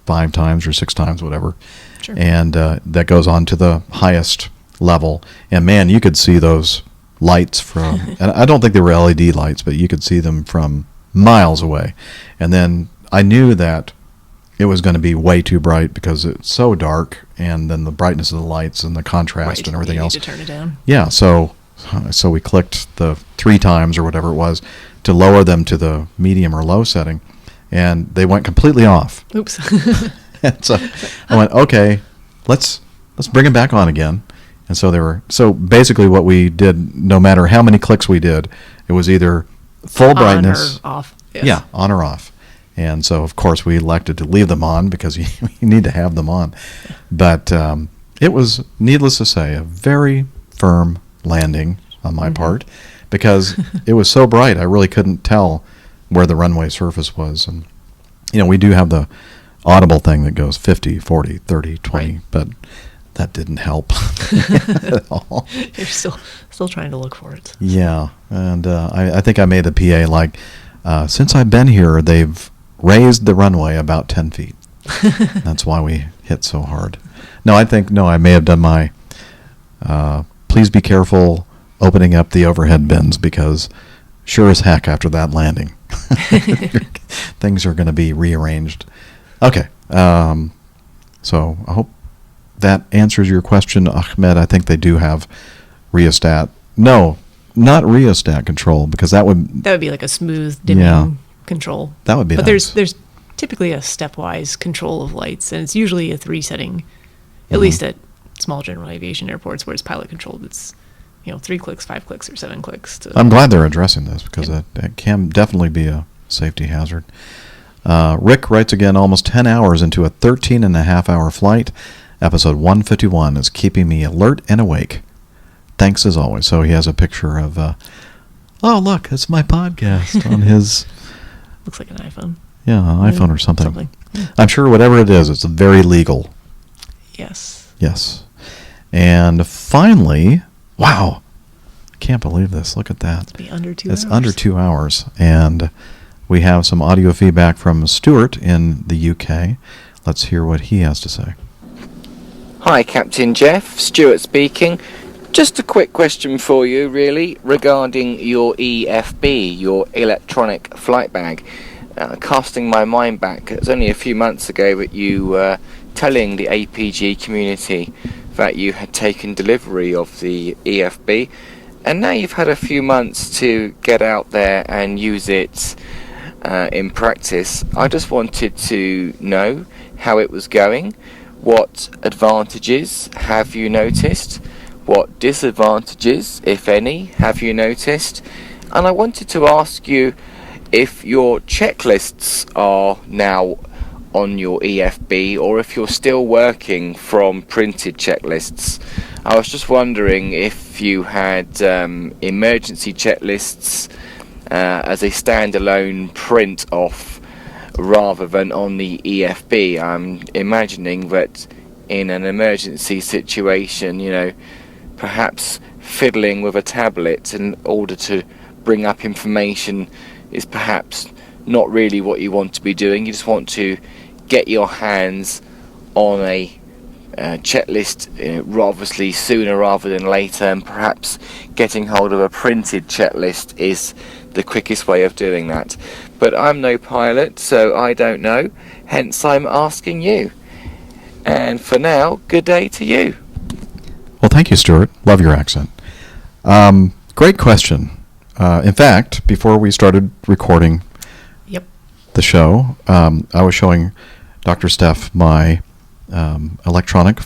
5 times or 6 times, whatever, Sure. and that goes on to the highest level, and man, you could see those lights from, and I don't think they were LED lights, but you could see them from miles away. And then I knew that it was going to be way too bright because it's so dark, and then the brightness of the lights and the contrast and everything else. You need to turn it down. Yeah, so we clicked the 3 times or whatever it was to lower them to the medium or low setting, and they went completely off. Oops. And so I went, okay, let's bring them back on again. And so basically what we did, no matter how many clicks we did, it was either full brightness, on or off. Yes. Yeah, on or off. And so, of course, we elected to leave them on because you need to have them on. But it was, needless to say, a very firm landing on my part, because it was so bright I really couldn't tell where the runway surface was. And, we do have the audible thing that goes 50, 40, 30, 20, but that didn't help at all. You're still trying to look for it. Yeah, and I think I made the PA like, since I've been here, they've raised the runway about 10 feet. That's why we hit so hard. I may have done my, please be careful opening up the overhead bins, because sure as heck after that landing, things are going to be rearranged. Okay, so I hope that answers your question, Ahmed. I think they do have rheostat. No, not rheostat control, because that would be like a smooth dimming control. That would be But nice. there's typically a stepwise control of lights, and it's usually a 3 setting, at least at small general aviation airports where it's pilot controlled. It's 3 clicks, 5 clicks, or 7 clicks. I'm glad they're addressing this, because it can definitely be a safety hazard. Rick writes again, almost 10 hours into a 13-and-a-half-hour flight. Episode 151 is keeping me alert and awake. thanks as always. So he has a picture of, oh, look, it's my podcast on his... Looks like an iPhone. Yeah, an iPhone or something. Yeah. I'm sure whatever it is, it's very legal. Yes. Yes. And finally, wow, I can't believe this. Look at that. It'll be under 2 hours. It's under 2 hours. And we have some audio feedback from Stuart in the UK. Let's hear what he has to say. Hi, Captain Jeff. Stuart speaking. Just a quick question for you, really, regarding your EFB, your electronic flight bag. Casting my mind back, it was only a few months ago that you were telling the APG community that you had taken delivery of the EFB, and now you've had a few months to get out there and use it in practice. I just wanted to know how it was going. What advantages have you noticed? What disadvantages, if any, have you noticed? And I wanted to ask you if your checklists are now on your EFB or if you're still working from printed checklists. I was just wondering if you had emergency checklists as a standalone print off rather than on the EFB. I'm imagining that in an emergency situation, you know, perhaps fiddling with a tablet in order to bring up information is perhaps not really what you want to be doing. You just want to get your hands on a checklist obviously sooner rather than later, and perhaps getting hold of a printed checklist is the quickest way of doing that. But I'm no pilot, so I don't know, hence I'm asking you. And for now, good day to you. Well, thank you, Stuart. Love your accent. Great question. In fact, before we started recording the show, I was showing Dr. Steph my electronic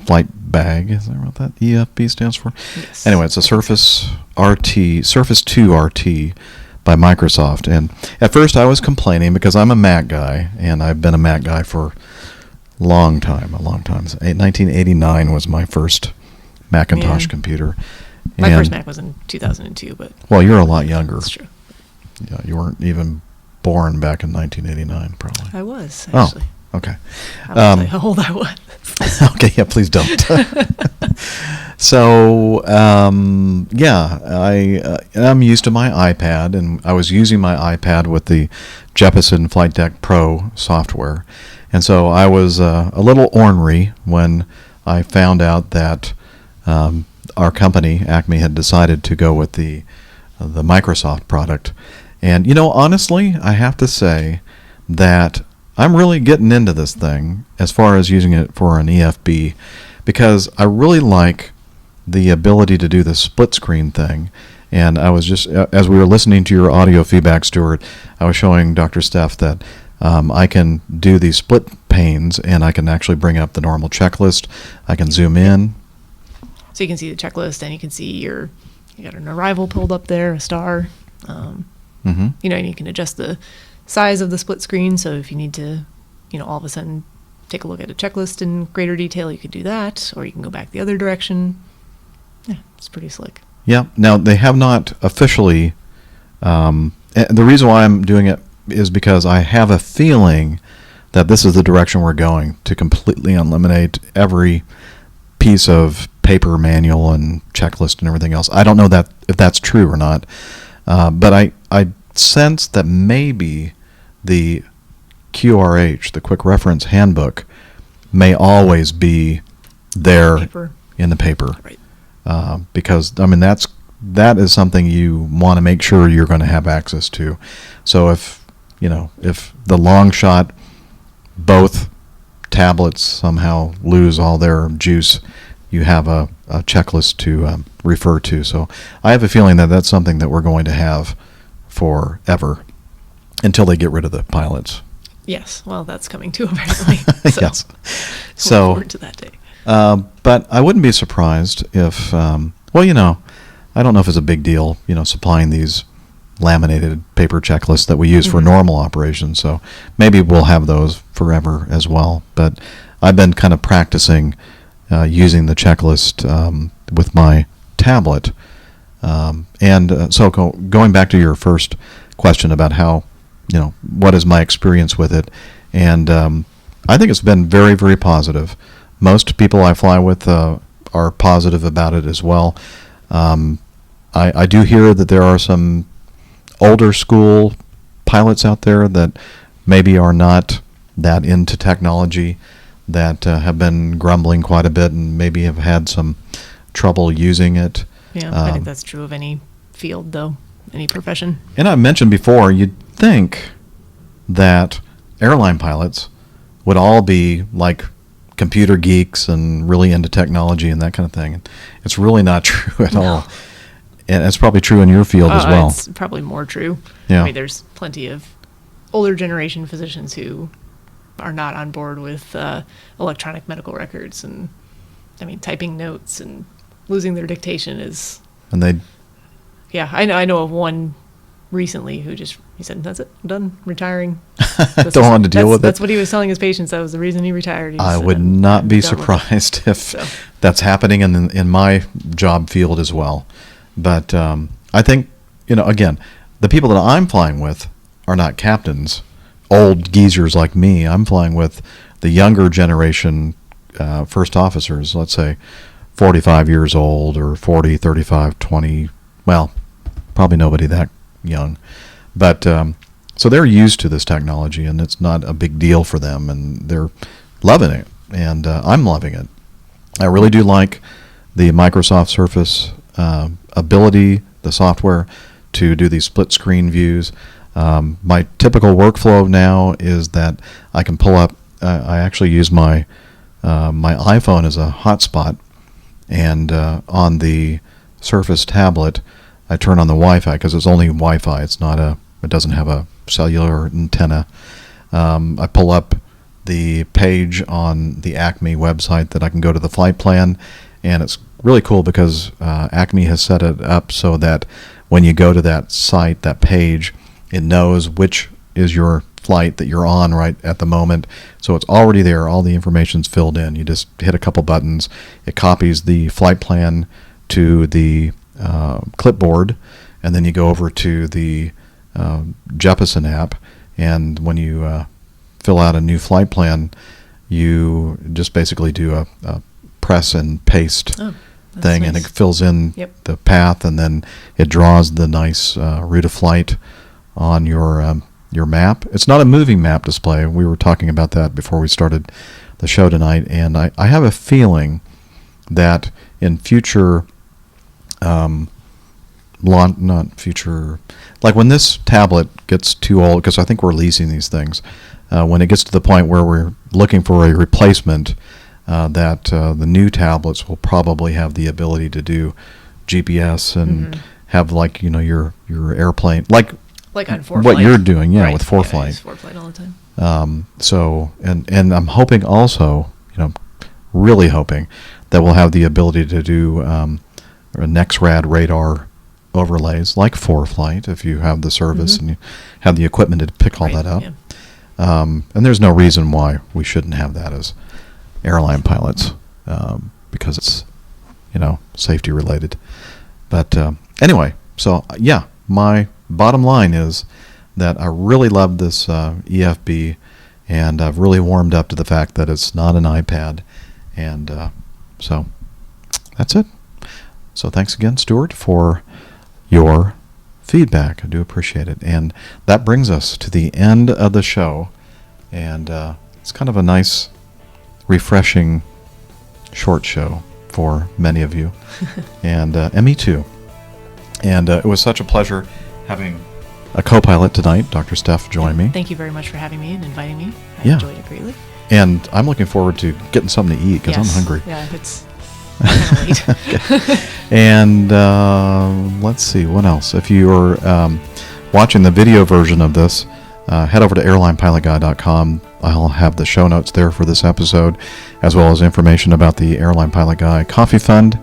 flight bag. Is that what that EFB stands for? Yes. Anyway, it's a Surface 2 RT by Microsoft. And at first I was complaining because I'm a Mac guy, and I've been a Mac guy for a long time. 1989 was my first Macintosh computer. My first Mac was in 2002, but... Well, you're a lot younger. That's true. Yeah, you weren't even born back in 1989, probably. I was, actually. Oh, okay. I won't tell you how old I was. Okay, yeah, please don't. So, I'm used to my iPad, and I was using my iPad with the Jeppesen Flight Deck Pro software. And so I was a little ornery when I found out that our company, Acme, had decided to go with the Microsoft product. And, you know, honestly, I have to say that I'm really getting into this thing as far as using it for an EFB, because I really like the ability to do the split screen thing. And I was just, as we were listening to your audio feedback, Stuart, I was showing Dr. Steph that I can do these split panes, and I can actually bring up the normal checklist. I can zoom in. So you can see the checklist, and you can see you got an arrival pulled up there, a star. You know, and you can adjust the size of the split screen. So if you need to, you know, all of a sudden take a look at a checklist in greater detail, you could do that, or you can go back the other direction. Yeah, it's pretty slick. Yeah. Now, they have not officially, the reason why I'm doing it is because I have a feeling that this is the direction we're going, to completely eliminate every piece of paper manual and checklist and everything else. I don't know that if that's true or not, but I sense that maybe the QRH, the Quick Reference Handbook, may always be there in the paper. Right. Because, I mean, that is something you want to make sure you're going to have access to. So if the long shot, both tablets somehow lose all their juice, you have a checklist to refer to. So I have a feeling that that's something that we're going to have forever until they get rid of the pilots. Yes, well, that's coming too, apparently. So, yes. So look forward to that day. But I wouldn't be surprised if, well, you know, I don't know if it's a big deal, you know, supplying these laminated paper checklists that we use for normal operations. So maybe we'll have those forever as well. But I've been kind of practicing using the checklist with my tablet. Going back to your first question about how, what is my experience with it, and I think it's been very, very positive. Most people I fly with are positive about it as well. I do hear that there are some older school pilots out there that maybe are not that into technology, that have been grumbling quite a bit and maybe have had some trouble using it. Yeah, I think that's true of any field, though, any profession. And I mentioned before, you'd think that airline pilots would all be like computer geeks and really into technology and that kind of thing. It's really not true at all. And it's probably true in your field as well. It's probably more true. Yeah. I mean, there's plenty of older generation physicians who are not on board with electronic medical records, and I mean, typing notes and losing their dictation is. And they. Yeah, I know of one recently who he said, "That's it, I'm done, retiring." Don't want to deal with it. That's what he was telling his patients. That was the reason he retired. I would not be surprised if that's happening in my job field as well. But I think, again, the people that I'm flying with are not captains, old geezers like me. I'm flying with the younger generation first officers, let's say 45 years old or 40, 35, 20, well, probably nobody that young. But so they're used to this technology, and it's not a big deal for them, and they're loving it, and I'm loving it. I really do like the Microsoft Surface ability, the software, to do these split screen views. My typical workflow now is that I can pull up, I actually use my iPhone as a hotspot, and on the Surface tablet, I turn on the Wi-Fi because it's only Wi-Fi. It doesn't have a cellular antenna. I pull up the page on the Acme website that I can go to the flight plan, and it's really cool because Acme has set it up so that when you go to that site, that page, it knows which is your flight that you're on right at the moment. So it's already there. All the information's filled in. You just hit a couple buttons. It copies the flight plan to the clipboard, and then you go over to the Jeppesen app, and when you fill out a new flight plan, you just basically do a press and paste thing, nice. And it fills in the path, and then it draws the nice route of flight on your map. It's not a moving map display. We were talking about that before we started the show tonight, and I have a feeling that in future, like when this tablet gets too old, because I think we're leasing these things, when it gets to the point where we're looking for a replacement, that the new tablets will probably have the ability to do GPS and have like your airplane like on ForeFlight. What you're doing, right. With ForeFlight. I use ForeFlight all the time. So and I'm hoping also, really hoping that we'll have the ability to do NexRad radar overlays like ForeFlight if you have the service and you have the equipment to pick all that up. Yeah. And there's no reason why we shouldn't have that as airline pilots, because it's safety related. But anyway, so yeah, my bottom line is that I really love this EFB, and I've really warmed up to the fact that it's not an iPad, and so that's it. So thanks again, Stuart, for your feedback. I do appreciate it. And that brings us to the end of the show, and it's kind of a nice, refreshing, short show for many of you, and me too. And it was such a pleasure having a co-pilot tonight, Dr. Steph, join me. Thank you very much for having me and inviting me. I enjoyed it greatly. And I'm looking forward to getting something to eat because I'm hungry. Yeah, it's kind of late. And let's see, what else? If you're watching the video version of this, head over to airlinepilotguy.com. I'll have the show notes there for this episode, as well as information about the Airline Pilot Guy Coffee Fund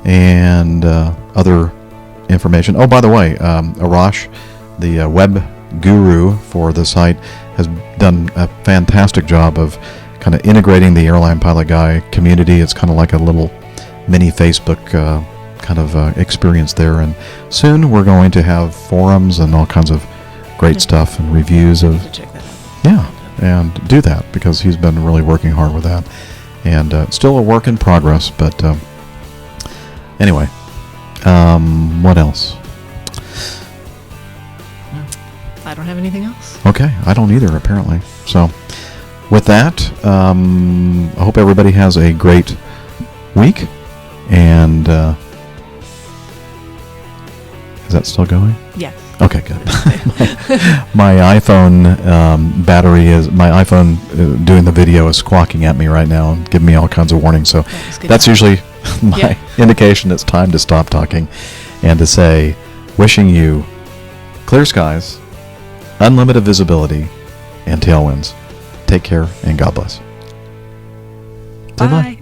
and other information. Oh, by the way, Arash, the web guru for the site, has done a fantastic job of kind of integrating the Airline Pilot Guy community. It's kind of like a little mini Facebook kind kind of experience there. And soon we're going to have forums and all kinds of great stuff and reviews of. To check that out. Yeah, and do that because he's been really working hard with that. And still a work in progress, but anyway, what else? I don't have anything else. Okay, I don't either, apparently. So, with that, I hope everybody has a great week. And is that still going? Yes. Okay, good. my iPhone battery is my iPhone doing the video is squawking at me right now and giving me all kinds of warnings. So that's usually my indication it's time to stop talking and to say, wishing you clear skies, unlimited visibility, and tailwinds. Take care and God bless. Bye.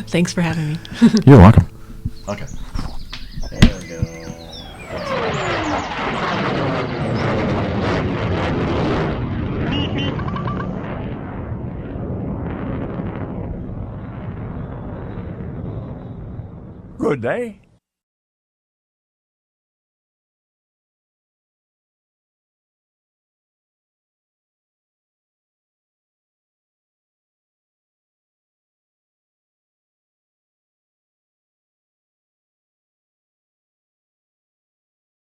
Thanks for having me. You're welcome. Okay. There we go. Good day.